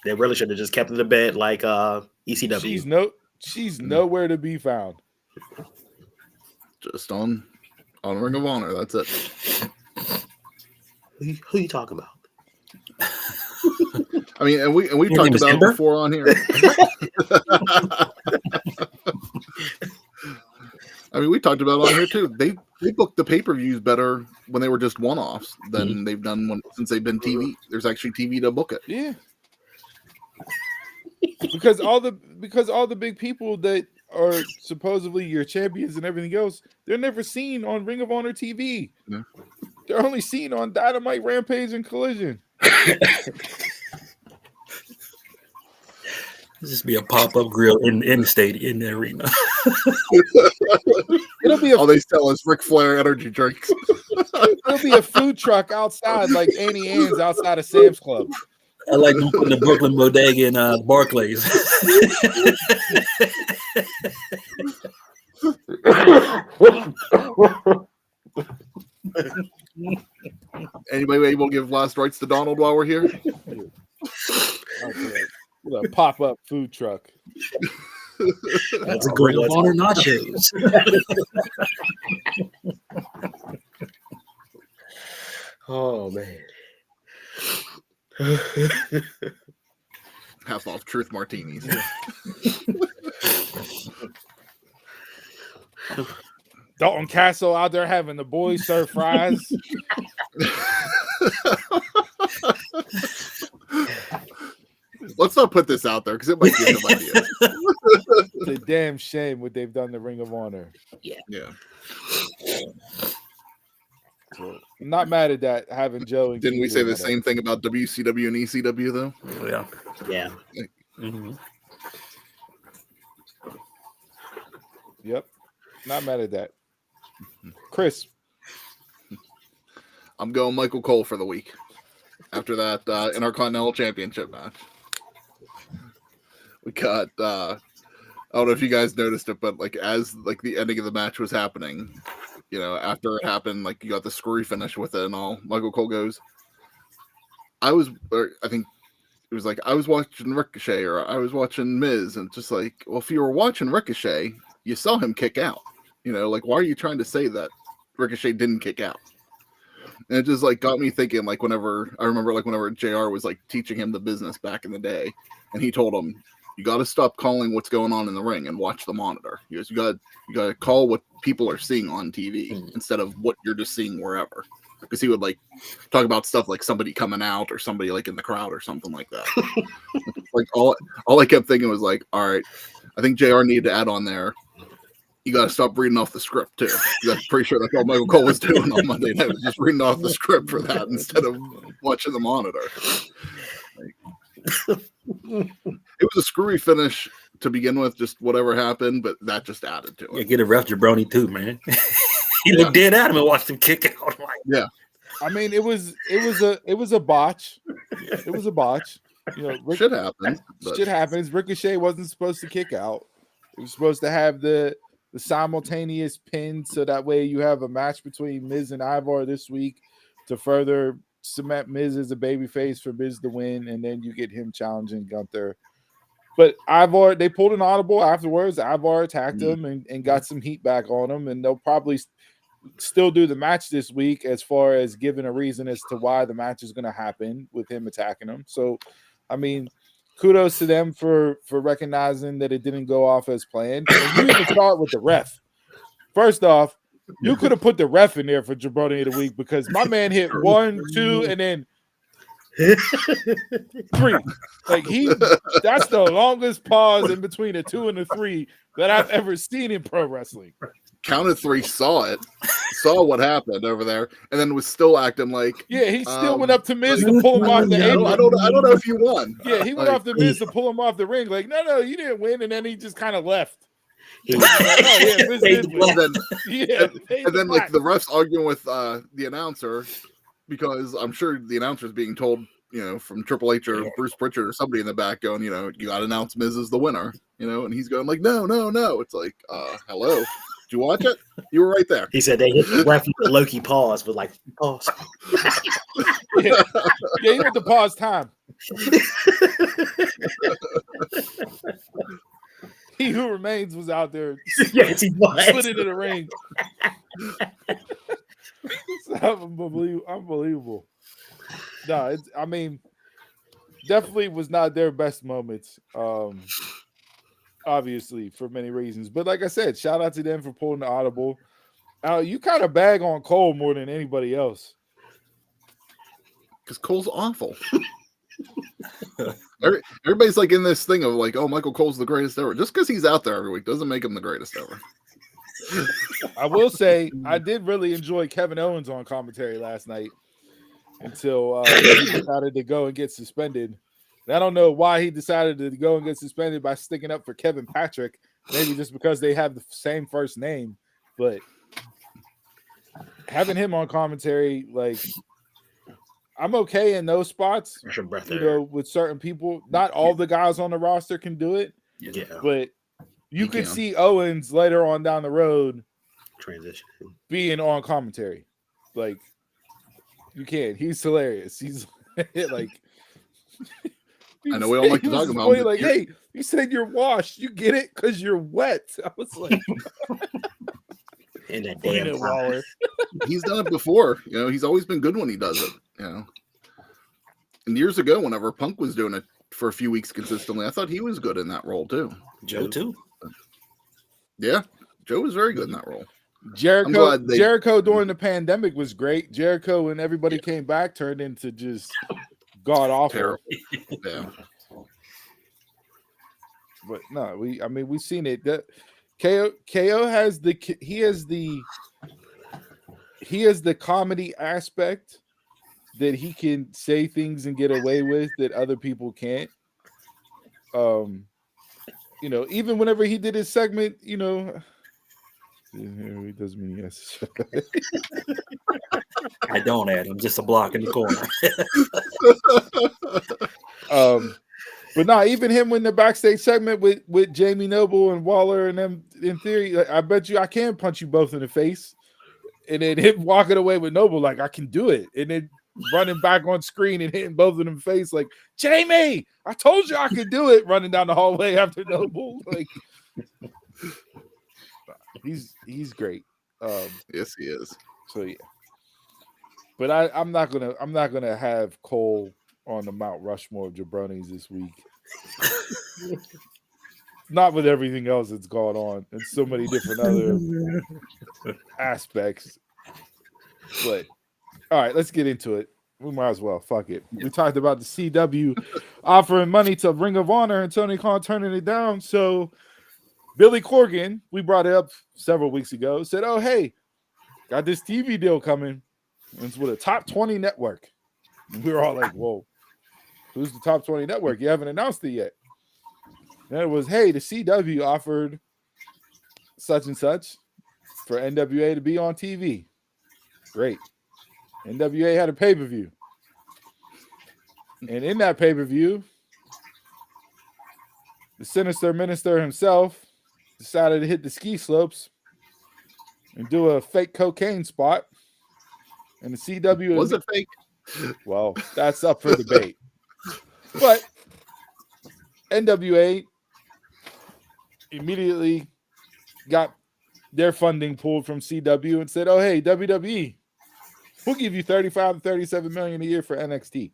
They really should have just kept it in bed like ECW. She's nowhere to be found. Just on Ring of Honor. That's it. Who you talking about? I mean, and we talked about it before on here. I mean, we talked about it on here too. They booked the pay-per-views better when they were just one-offs than they've done since they've been TV. There's actually TV to book it. Yeah. Because all the big people that are supposedly your champions and everything else, they're never seen on Ring of Honor TV. Yeah. They're only seen on Dynamite, Rampage, and Collision. Just be a pop-up grill in the stadium, in the arena. It'll be all they sell is Ric Flair energy drinks. It'll be a food truck outside, like Annie Ann's outside of Sam's Club. I like them putting the Brooklyn Bodega in Barclays. Anybody able to give last rites to Donald while we're here? Okay. A pop-up food truck. That's a great Ring of Honor nachos. Oh man. Half off truth martinis. Dalton Castle out there having the boys serve fries. Let's not put this out there because it might give them ideas. It's a damn shame what they've done to Ring of Honor. Yeah. I'm not mad at that. Having Joe. Didn't we say the same thing about WCW and ECW though? Yeah. Mm-hmm. Yep. Not mad at that. Chris. I'm going Michael Cole for the week. After that Intercontinental Championship match. We got I don't know if you guys noticed it, but like as like the ending of the match was happening, you know, after it happened, like you got the screwy finish with it and all. Michael Cole goes, I think it was like I was watching Ricochet or I was watching Miz, and just like, well, if you were watching Ricochet, you saw him kick out. You know, like why are you trying to say that Ricochet didn't kick out? And it just like got me thinking, like whenever JR was like teaching him the business back in the day, and he told him, you got to stop calling what's going on in the ring and watch the monitor. He goes, you got to call what people are seeing on TV instead of what you're just seeing wherever. Because he would like talk about stuff like somebody coming out or somebody like in the crowd or something like that. Like all I kept thinking was like, all right, I think JR needed to add on there. You got to stop reading off the script too. I'm pretty sure that's all Michael Cole was doing on Monday night, was just reading off the script for that instead of watching the monitor. It was a screwy finish to begin with, just whatever happened, but that just added to it. Yeah, get a ref jabroni too, man. He looked dead at him and watched him kick out. Yeah, I mean, it was a botch. It was a botch. You know, shit happens. Shit happens. Ricochet wasn't supposed to kick out. It was supposed to have the simultaneous pin, so that way you have a match between Miz and Ivar this week to further cement Miz as a babyface for Miz to win, and then you get him challenging Gunther. But Ivar, they pulled an audible afterwards. Ivar attacked him and got some heat back on him, and they'll probably still do the match this week as far as giving a reason as to why the match is going to happen with him attacking him. So, I mean, kudos to them for recognizing that it didn't go off as planned. And you even start with the ref. First off, you could have put the ref in there for Jabroni of the week because my man hit 1, 2, and then 3. Like that's the longest pause in between a 2 and a 3 that I've ever seen in pro wrestling. Counted 3, saw what happened over there, and then was still acting like he still went up to Miz to pull him off the apron. I don't know if you won. Yeah, he went off to Miz to pull him off the ring. Like, no, you didn't win, and then he just kind of left. And then like the refs arguing with the announcer, because I'm sure the announcer's being told, you know, from Triple H or Bruce Pritchard or somebody in the back going, you know, you got to announce Miz as the winner, you know, and he's going like, no. It's like, hello. Did you watch it? You were right there. He said they hit the left Loki pause, but like pause. He went to pause time. He who remains was out there. Yes, he was. Slid into the ring. It's unbelievable. No, I mean, definitely was not their best moments. Obviously, for many reasons. But like I said, shout out to them for pulling the audible. You kind of bag on Cole more than anybody else. Because Cole's awful. Everybody's like in this thing of like, oh, Michael Cole's the greatest ever. Just because he's out there every week doesn't make him the greatest ever. I will say I did really enjoy Kevin Owens on commentary last night until he decided to go and get suspended. And I don't know why he decided to go and get suspended by sticking up for Kevin Patrick. Maybe just because they have the same first name. But having him on commentary, like, I'm okay in those spots. You know, with certain people, not all the guys on the roster can do it. Yeah, but you could see Owens later on down the road transition being on commentary. Like, you can. He's hilarious. He's like, I know we all like to talk about him. Like, hey, you said you're washed. You get it because you're wet. I was like, in that damn Waller. He's done it before. You know, he's always been good when he does it. You know, and years ago, whenever Punk was doing it for a few weeks consistently, I thought he was good in that role too. Joe too. Yeah, Joe was very good in that role. Jericho during the pandemic was great. Jericho, when everybody came back, turned into just god awful. Yeah. But no, we've seen it. KO has the comedy aspect that he can say things and get away with that other people can't. Even whenever he did his segment, he doesn't mean yes. I don't add him, just a block in the corner. But no, even him in the backstage segment with Jamie Noble and Waller and them, in theory, I bet you I can punch you both in the face. And then him walking away with Noble, like, I can do it. And then running back on screen and hitting both of them in the face, like, Jamie, I told you I could do it, running down the hallway after Noble. Like, he's great. Yes, he is. So yeah. But I'm not gonna have Cole on the Mount Rushmore of jabronis this week. Not with everything else that's gone on and so many different other aspects. But all right, let's get into it. We might as well. Fuck it. We talked about the CW offering money to Ring of Honor and Tony Khan turning it down. So Billy Corgan, we brought it up several weeks ago, said, "Oh, hey, got this TV deal coming. It's with a top 20 network." And we were all like, "Whoa, who's the top 20 network? You haven't announced it yet." And it was, "Hey, the CW offered such and such for NWA to be on TV." Great. NWA had a pay-per-view. And in that pay-per-view, the Sinister Minister himself decided to hit the ski slopes and do a fake cocaine spot. And the CW was it fake? Well, that's up for debate. But NWA immediately got their funding pulled from CW and said, "Oh, hey, WWE, we'll give you $35 to $37 million a year for NXT."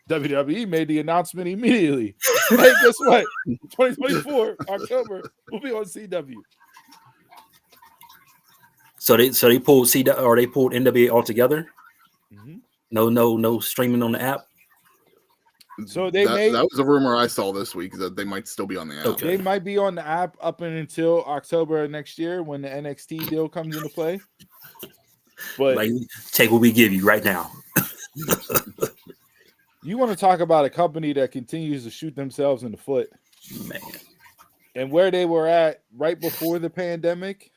WWE made the announcement immediately. Hey, guess what? 2024 October, we'll be on CW. So they pulled CW, or they pulled NWA altogether. Mm-hmm. No streaming on the app. So that was a rumor I saw this week that they might still be on the app. Okay. They might be on the app up until October of next year when the NXT deal comes into play. But like, take what we give you right now. You want to talk about a company that continues to shoot themselves in the foot, man, and where they were at right before the pandemic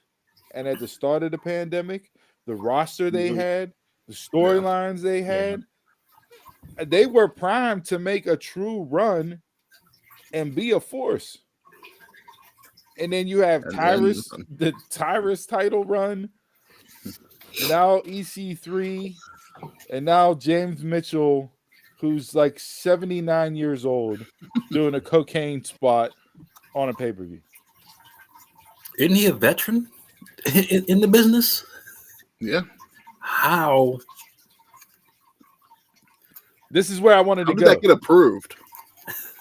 and at the start of the pandemic, the roster they had, the storylines they had, they were primed to make a true run and be a force. And then you have the Tyrus title run, now EC3, and now James Mitchell, who's like 79 years old, doing a cocaine spot on a pay-per-view. Isn't he a veteran in the business? Yeah. How? This is where I wanted to go. How did that get approved?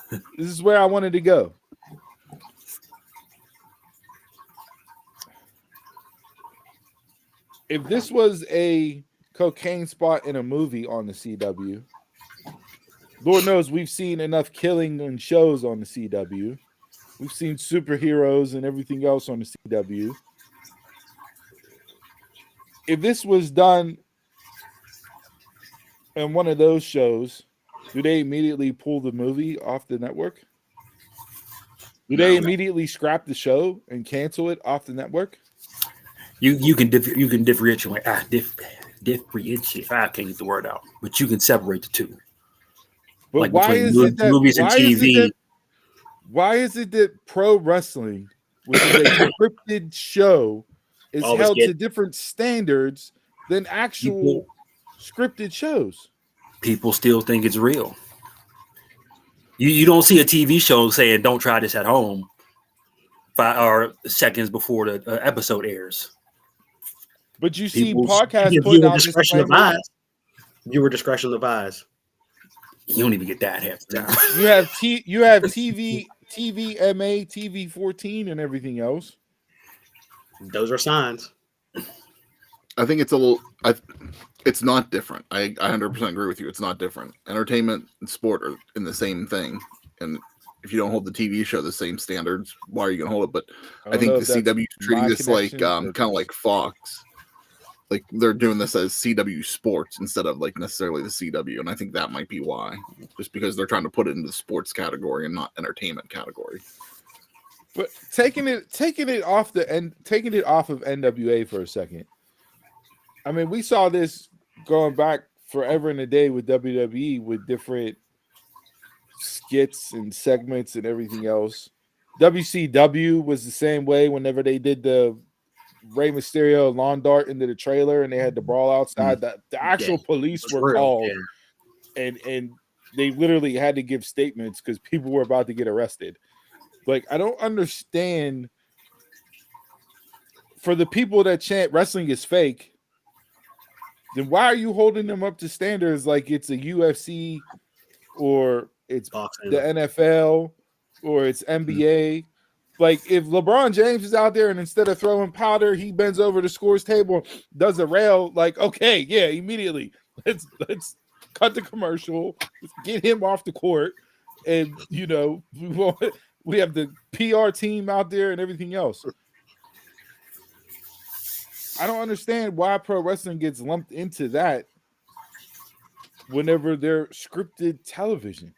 This is where I wanted to go. If this was a cocaine spot in a movie on the CW, Lord knows we've seen enough killing and shows on the CW. We've seen superheroes and everything else on the CW. If this was done in one of those shows, do they immediately pull the movie off the network? Do they immediately scrap the show and cancel it off the network? You can differentiate. Differentiate. I can't get the word out, but you can separate the two. But like why is it that movies and TV? Why is it that pro wrestling, which is a scripted show, is held to different standards than actual scripted shows? People still think it's real. You don't see a TV show saying "Don't try this at home" 5 or seconds before the episode airs. But you see podcasts putting out disclaimers. Viewer discretion advised. You don't even get that half the time. You have TV TVMA, TV14, and everything else. Those are signs. I think it's a little. It's not different. I 100% agree with you. It's not different. Entertainment and sport are in the same thing, and if you don't hold the TV show the same standards, why are you going to hold it? But I think the CW is treating this like kind of like Fox. Like they're doing this as CW Sports instead of like necessarily the CW, and I think that might be why. Just because they're trying to put it into the sports category and not entertainment category. But taking it off of NWA for a second. I mean, we saw this going back forever in the day with WWE with different skits and segments and everything else. WCW was the same way whenever they did the Rey Mysterio lawn dart into the trailer and they had the brawl outside. The actual police were called and they literally had to give statements because people were about to get arrested. Like, I don't understand, for the people that chant wrestling is fake, then why are you holding them up to standards like it's a UFC or it's boxing, the NFL or it's NBA? Like, if LeBron James is out there and instead of throwing powder, he bends over the scores table, does a rail, like, okay, yeah, immediately. Let's cut the commercial, let's get him off the court, and we have the PR team out there and everything else. I don't understand why pro wrestling gets lumped into that whenever they're scripted television.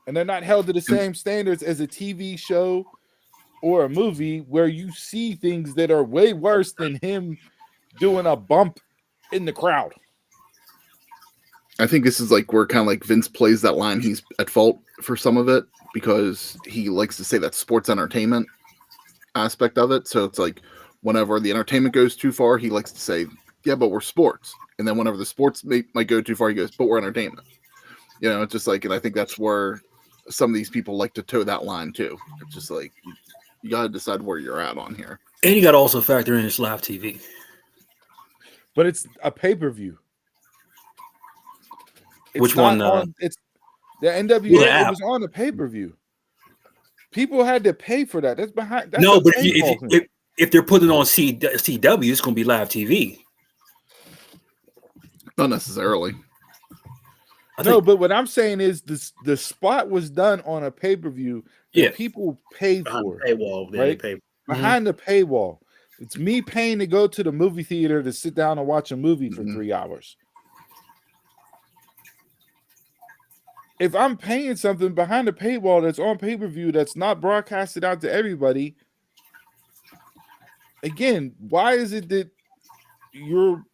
And they're not held to the same standards as a TV show or a movie where you see things that are way worse than him doing a bump in the crowd. I think this is like where kind of like Vince plays that line. He's at fault for some of it because he likes to say that sports entertainment aspect of it. So it's like whenever the entertainment goes too far, he likes to say, yeah, but we're sports. And then whenever the sports might go too far, he goes, but we're entertainment. It's just like, and I think that's where some of these people like to toe that line too. It's just like, you got to decide where you're at on here. And you got to also factor in it's live TV. But it's a pay-per-view. Which one? It's the NWA. It was on the pay-per-view. People had to pay for that. That's behind. That's no, but if they're putting on CW, it's going to be live TV. Not necessarily. No, but what I'm saying is the spot was done on a pay-per-view that people paid for. Paywall, right? Behind the paywall. It's me paying to go to the movie theater to sit down and watch a movie for 3 hours. If I'm paying something behind the paywall that's on pay-per-view that's not broadcasted out to everybody, again, why is it that you're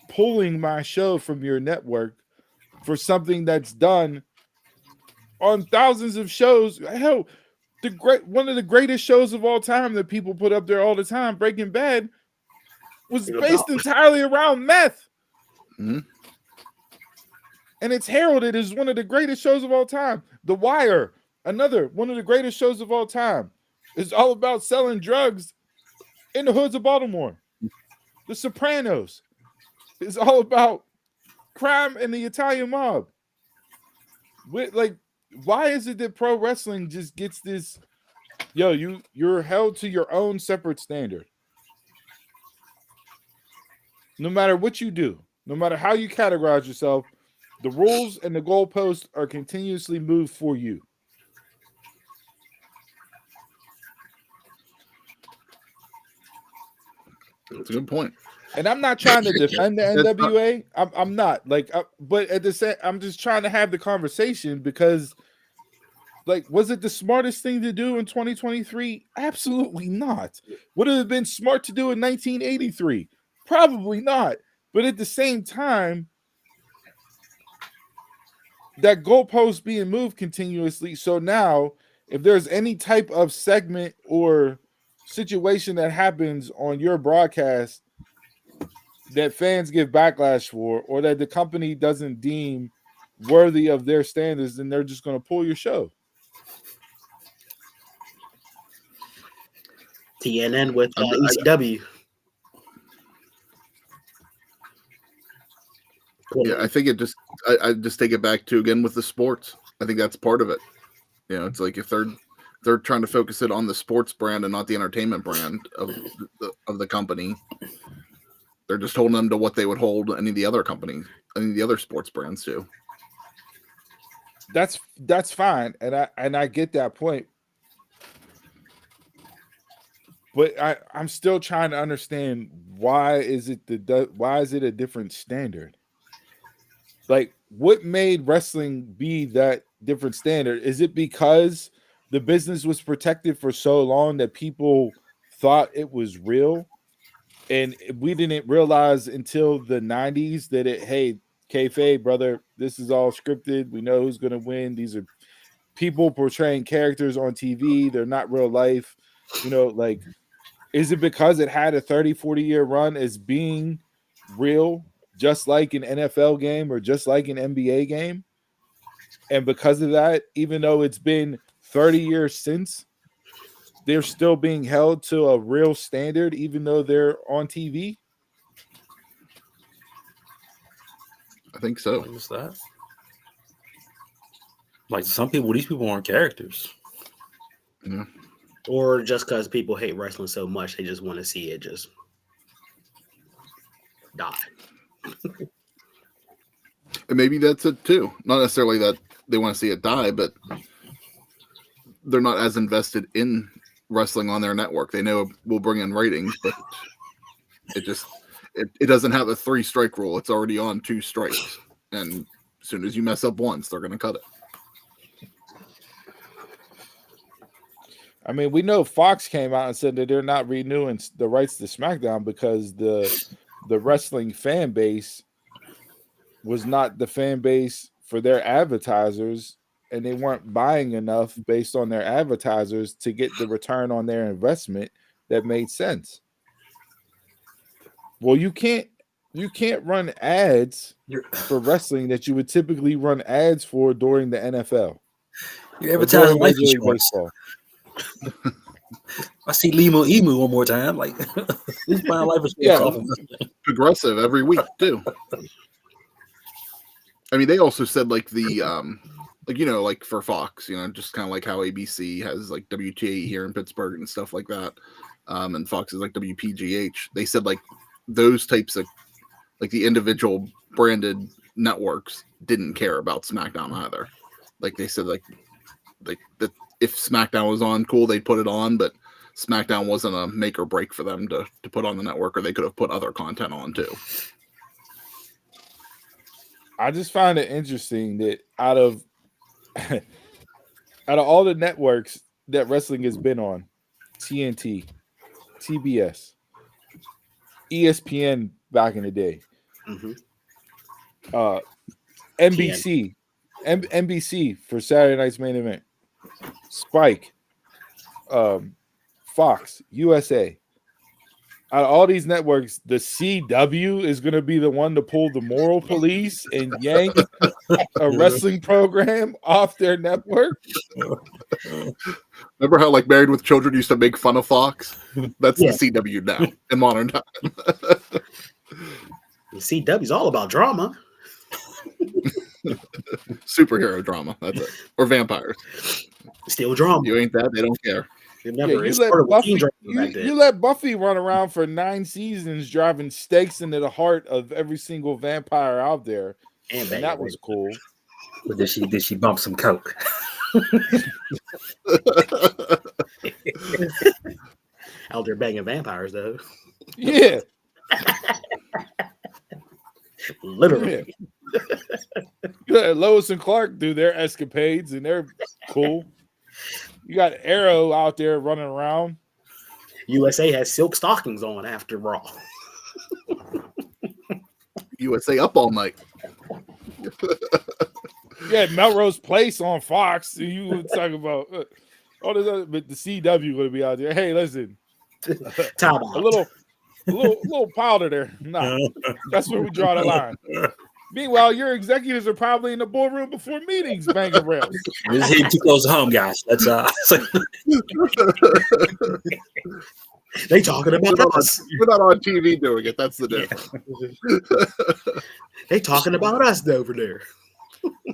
pulling my show from your network for something that's done on thousands of shows? Hell, one of the greatest shows of all time that people put up there all the time, Breaking Bad, was based entirely around meth. Mm-hmm. And it's heralded as one of the greatest shows of all time. The Wire, another one of the greatest shows of all time. It's all about selling drugs in the hoods of Baltimore. The Sopranos is all about crime and the Italian mob. Why is it that pro wrestling just gets this? You're held to your own separate standard. No matter what you do, no matter how you categorize yourself, the rules and the goalposts are continuously moved for you. That's a good point. And I'm not trying to defend the NWA. I'm not but at the same, I'm just trying to have the conversation because, was it the smartest thing to do in 2023? Absolutely not. Would it have been smart to do in 1983? Probably not. But at the same time, that goalpost being moved continuously. So now, if there's any type of segment or situation that happens on your broadcast that fans give backlash for, or that the company doesn't deem worthy of their standards, then they're just going to pull your show. TNN with ECW. Yeah, I think I just take it back to again with the sports. I think that's part of it. You know, it's like if they're trying to focus it on the sports brand and not the entertainment brand of the company, they're just holding them to what they would hold any of the other companies, any of the other sports brands to. That's fine, and I get that point. But I'm still trying to understand why is it a different standard? Like, what made wrestling be that different standard? Is it because the business was protected for so long that people thought it was real, and we didn't realize until the 90s that hey, kayfabe, brother, this is all scripted. We know who's going to win. These are people portraying characters on TV. They're not real life. You know, like, is it because it had a 30, 40-year run as being real, just like an NFL game or just like an NBA game? And because of that, even though it's been 30 years since, they're still being held to a real standard, even though they're on TV? I think so. What's that? Like, some people, these people aren't characters. Yeah. Or just because people hate wrestling so much, they just want to see it just die. And maybe that's it too. Not necessarily that they want to see it die, but they're not as invested in wrestling on their network. They know it will bring in ratings, but it doesn't have a 3-strike rule. It's already on 2 strikes. And as soon as you mess up once, they're going to cut it. I mean, we know Fox came out and said that they're not renewing the rights to SmackDown because the wrestling fan base was not the fan base for their advertisers, and they weren't buying enough based on their advertisers to get the return on their investment that made sense. Well, you can't run ads for wrestling that you would typically run ads for during the NFL. You're advertising life insurance. I see Limu Emu one more time. Like, he's buying life insurance. Progressive every week too. I mean, they also said like the like, you know, like for Fox, you know, just kind of like how ABC has like WTA here in Pittsburgh and stuff like that, and Fox is like WPGH. They said like those types of like the individual branded networks didn't care about SmackDown either. Like they said like that. If SmackDown was on, cool, they'd put it on, but SmackDown wasn't a make or break for them to put on the network, or they could have put other content on too. I just find it interesting that out of all the networks that wrestling has been on, TNT, TBS, ESPN back in the day, NBC, NBC for Saturday Night's Main Event, Spike, Fox, USA. Out of all these networks, the CW is going to be the one to pull the moral police and yank a wrestling program off their network. Remember how like Married with Children used to make fun of Fox? That's the CW now in modern time. The CW's all about drama. Superhero drama, that's it. Or vampires. Still drama. You ain't that, they don't care. You let Buffy run around for 9 seasons driving stakes into the heart of every single vampire out there. And that was cool. But did she bump some coke? Out there banging vampires though. Yeah. Literally. Yeah. Lois and Clark do their escapades and they're cool. You got Arrow out there running around. USA has silk stockings on after Raw. USA up all night. Yeah, Melrose Place on Fox. You were talking about all this other, but the CW going to be out there. Hey, listen, Time a little powder there. Nah, that's where we draw the line. Meanwhile, your executives are probably in the boardroom before meetings, banging rails. This is too close to home, guys. That's they talking about us. We're not on TV doing it. That's the difference. They talking about us over there.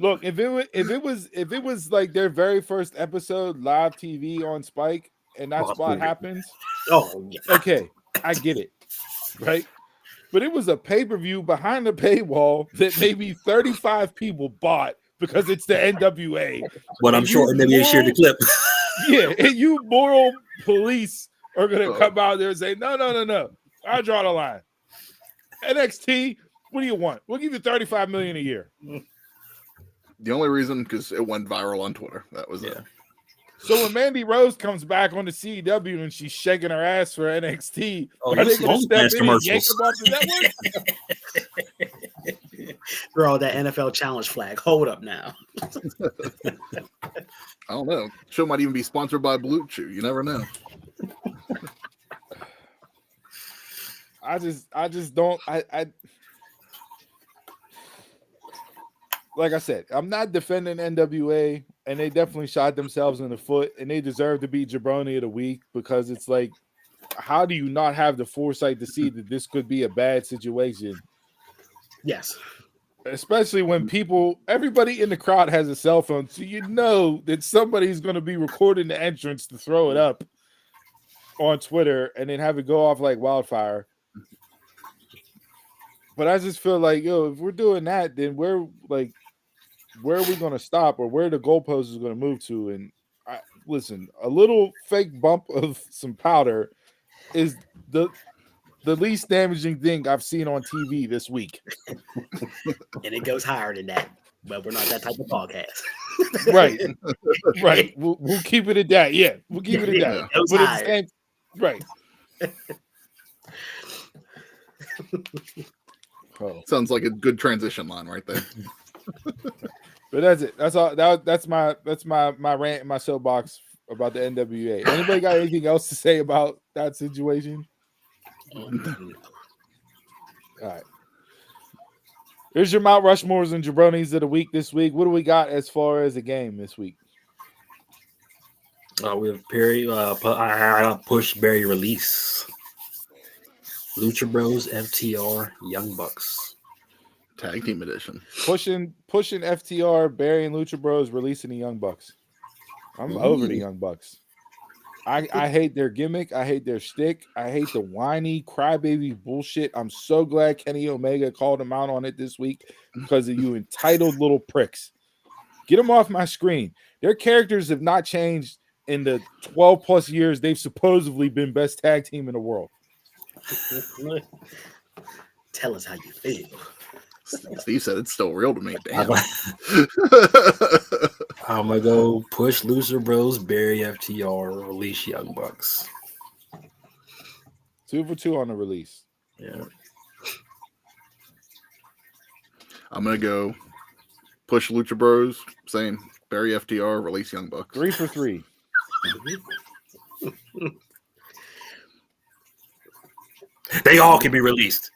Look, if it was like their very first episode live TV on Spike, and that spot happens. Oh, yeah. Okay, I get it, right? But it was a pay-per-view behind the paywall that maybe 35 people bought because it's the NWA. But I'm sure NWA shared the clip. Yeah, and you moral police are gonna come out there and say, no. I draw the line. NXT, what do you want? We'll give you $35 million a year. The only reason because it went viral on Twitter. That was it. So when Mandy Rose comes back on the CW and she's shaking her ass for NXT, are they going to step in and yank them off the network? Throw that NFL challenge flag. Hold up now. I don't know. Show might even be sponsored by Blue Chew. You never know. I just don't. Like I said, I'm not defending NWA, and they definitely shot themselves in the foot, and they deserve to be Jabroni of the Week because it's like, how do you not have the foresight to see that this could be a bad situation? Yes. Especially when everybody in the crowd has a cell phone, so you know that somebody's going to be recording the entrance to throw it up on Twitter and then have it go off like wildfire. But I just feel like, if we're doing that, then where are we going to stop, or where the goalpost is going to move to? And listen, a little fake bump of some powder is the least damaging thing I've seen on TV this week. And it goes higher than that, but we're not that type of podcast. Right. We'll keep it at that. Yeah, we'll keep it at that. But at the same, right. Sounds like a good transition line right there. But that's it. That's all. That's my rant and my soapbox about the NWA. Anybody got anything else to say about that situation? All right. Here's your Mount Rushmores and Jabronis of the week this week. What do we got as far as a game this week? We have Perry. I push Barry release. Lucha Bros, FTR, Young Bucks. Tag team edition. Pushing FTR, Barry, and Lucha Bros releasing the Young Bucks. I'm over the Young Bucks. I hate their gimmick. I hate their shtick. I hate the whiny crybaby bullshit. I'm so glad Kenny Omega called him out on it this week because of you entitled little pricks. Get them off my screen. Their characters have not changed in the 12 plus years they've supposedly been best tag team in the world. Tell us how you feel. Steve said it's still real to me. Damn. I'm gonna go push Lucha Bros, Barry, FTR, release Young Bucks. 2 for 2 on the release. Yeah. I'm gonna go push Lucha Bros, same. Barry, FTR, release Young Bucks. 3 for 3. They all can be released.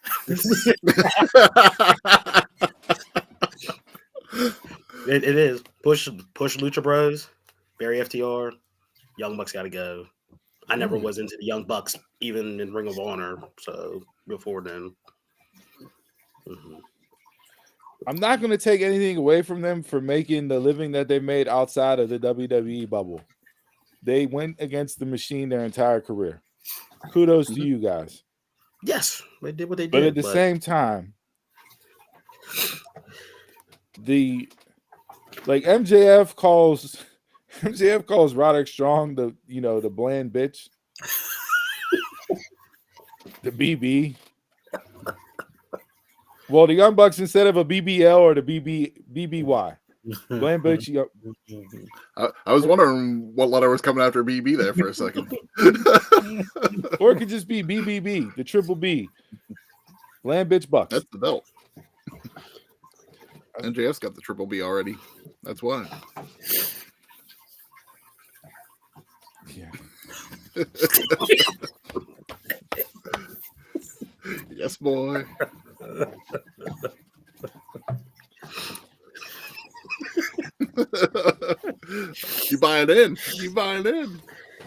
It is. Push Lucha Bros, Barry FTR, Young Bucks got to go. I never was into the Young Bucks, even in Ring of Honor, so before then. I'm not going to take anything away from them for making the living that they made outside of the WWE bubble. They went against the machine their entire career. Kudos to you guys. Yes, they did what they did. But at the same time, MJF calls Roderick Strong the bland bitch. The BB. Well, the Young Bucks, instead of a BBL or the BBY. Bland bitch. I was wondering what letter was coming after BB there for a second. Or it could just be BBB, the triple B. Bland bitch Bucks. That's the belt. MJF's got the triple B already. That's why. Yeah. Yes, boy. You buying in?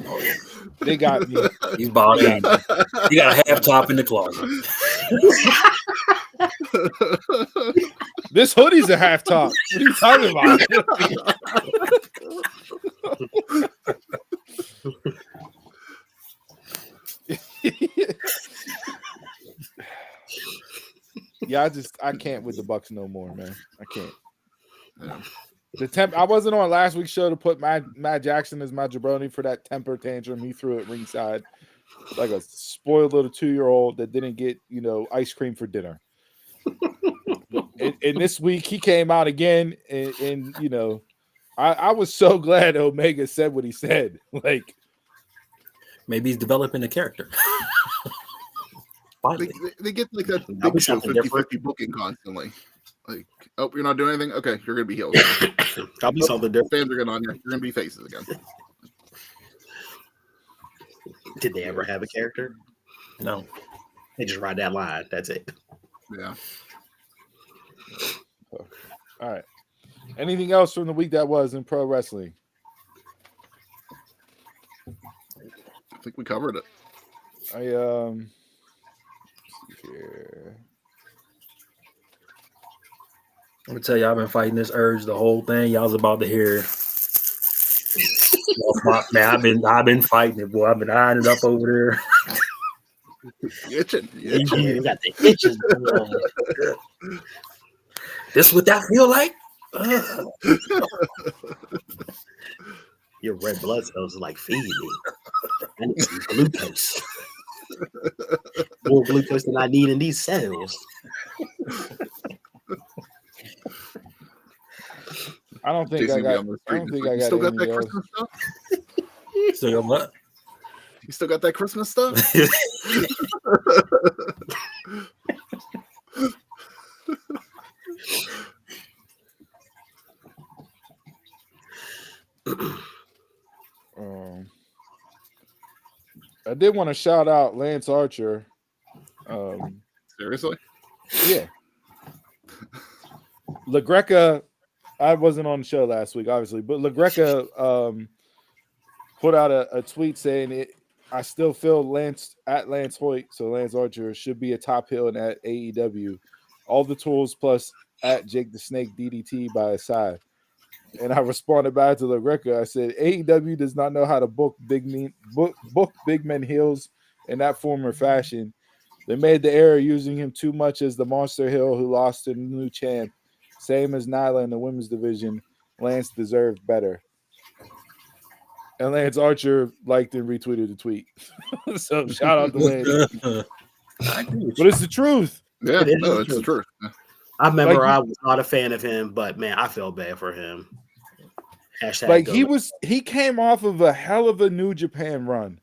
Oh, yeah. They got me. He's bought in. You got a half top in the closet. This hoodie's a half top. What are you talking about? Yeah, I can't with the Bucks no more, man. I can't. Yeah. I wasn't on last week's show to put Matt Jackson as my jabroni for that temper tantrum he threw at ringside, like a spoiled little 2-year-old that didn't get ice cream for dinner. and this week he came out again, and I was so glad Omega said what he said. Like, maybe he's developing a character. They get like that big show 50-50 booking constantly. Like, oh, you're not doing anything? Okay, you're gonna be heels. I'll be something different. Fans are getting on you. You're gonna be faces again. Did they ever have a character? No. They just ride that line. That's it. Yeah. All right. Anything else from the week that was in pro wrestling? I think we covered it. Let's see here. I'm gonna tell you, I've been fighting this urge the whole thing. Y'all was about to hear. Man, I've been fighting it, boy. I've been eyeing it up over there. Itching. You got the itches. This what that feel like? Your red blood cells are like, feed me. I need some glucose. More glucose than I need in these cells. I don't think I got still got that else. Christmas stuff? Still got what? You still got that Christmas stuff? I did want to shout out Lance Archer. Seriously? Yeah. LaGreca, I wasn't on the show last week, obviously, but LaGreca put out a tweet saying I still feel Lance Hoyt, so Lance Archer should be a top heel at AEW. All the tools plus at Jake the Snake DDT by his side. And I responded back to LaGreca. I said AEW does not know how to book big men heels in that form or fashion. They made the error using him too much as the monster heel who lost to the new champ. Same as Nyla in the women's division. Lance deserved better. And Lance Archer liked and retweeted the tweet. So shout out to Lance. But it's the truth. Yeah, it's the truth. I remember I was not a fan of him, but man, I felt bad for him. He came off of a hell of a New Japan run.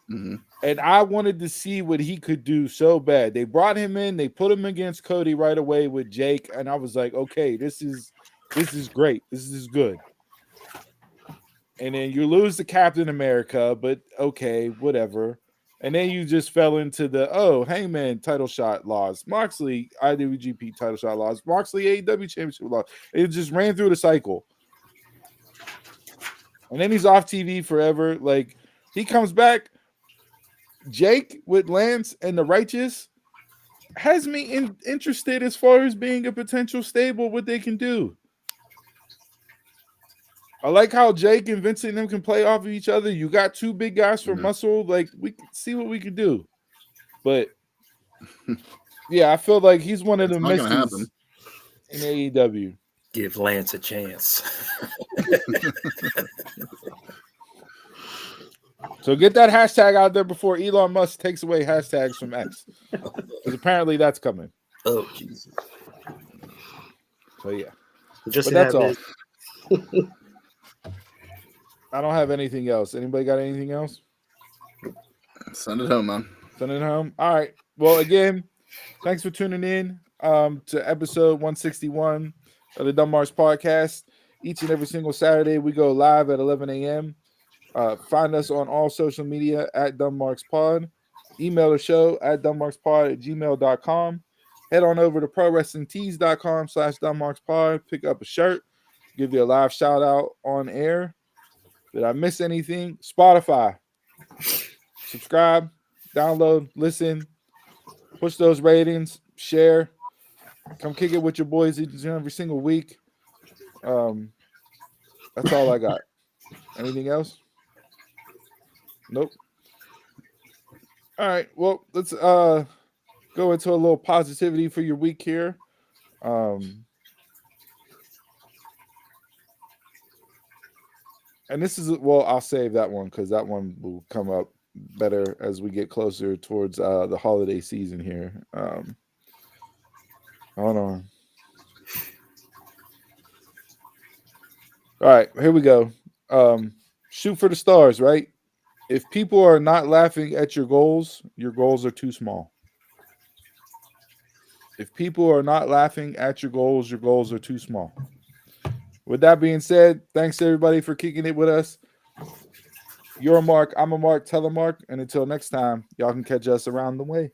Mm-hmm. And I wanted to see what he could do so bad. They brought him in, they put him against Cody right away with Jake, and I was like, okay, this is great. This is good. And then you lose to Captain America, but okay, whatever. And then you just fell into the Hangman title shot loss, Moxley IWGP title shot loss, Moxley AEW championship loss. It just ran through the cycle. And then he's off TV forever. Like, he comes back. Jake with Lance and the Righteous has me interested as far as being a potential stable, what they can do. I like how Jake and Vincent and them can play off of each other. You got two big guys for muscle. Like, we can see what we can do. But, yeah, I feel like he's one of the mysteries in AEW. Give Lance a chance. So get that hashtag out there before Elon Musk takes away hashtags from X. Because apparently that's coming. Oh, Jesus. So, yeah. Just but that's all. I don't have anything else. Anybody got anything else? Send it home, man. Send it home. All right. Well, again, thanks for tuning in to episode 161 of the Dunmarks Podcast. Each and every single Saturday, we go live at 11 a.m. Find us on all social media at DunmarksPod. Email the show at DunmarksPod@gmail.com. Head on over to ProWrestlingTees.com/DunmarksPod. Pick up a shirt. Give you a live shout out on air. Did I miss anything? Spotify. Subscribe, download, listen, push those ratings, share. Come kick it with your boys every single week. That's all I got. Anything else? Nope. All right. Well, let's go into a little positivity for your week here. And this is, well, I'll save that one because that one will come up better as we get closer towards the holiday season here. Hold on. All right, here we go. Shoot for the stars, right? If people are not laughing at your goals are too small. If people are not laughing at your goals are too small. With that being said, thanks everybody for kicking it with us. You're a Mark, I'm a Mark, tell a Mark, and until next time, y'all can catch us around the way.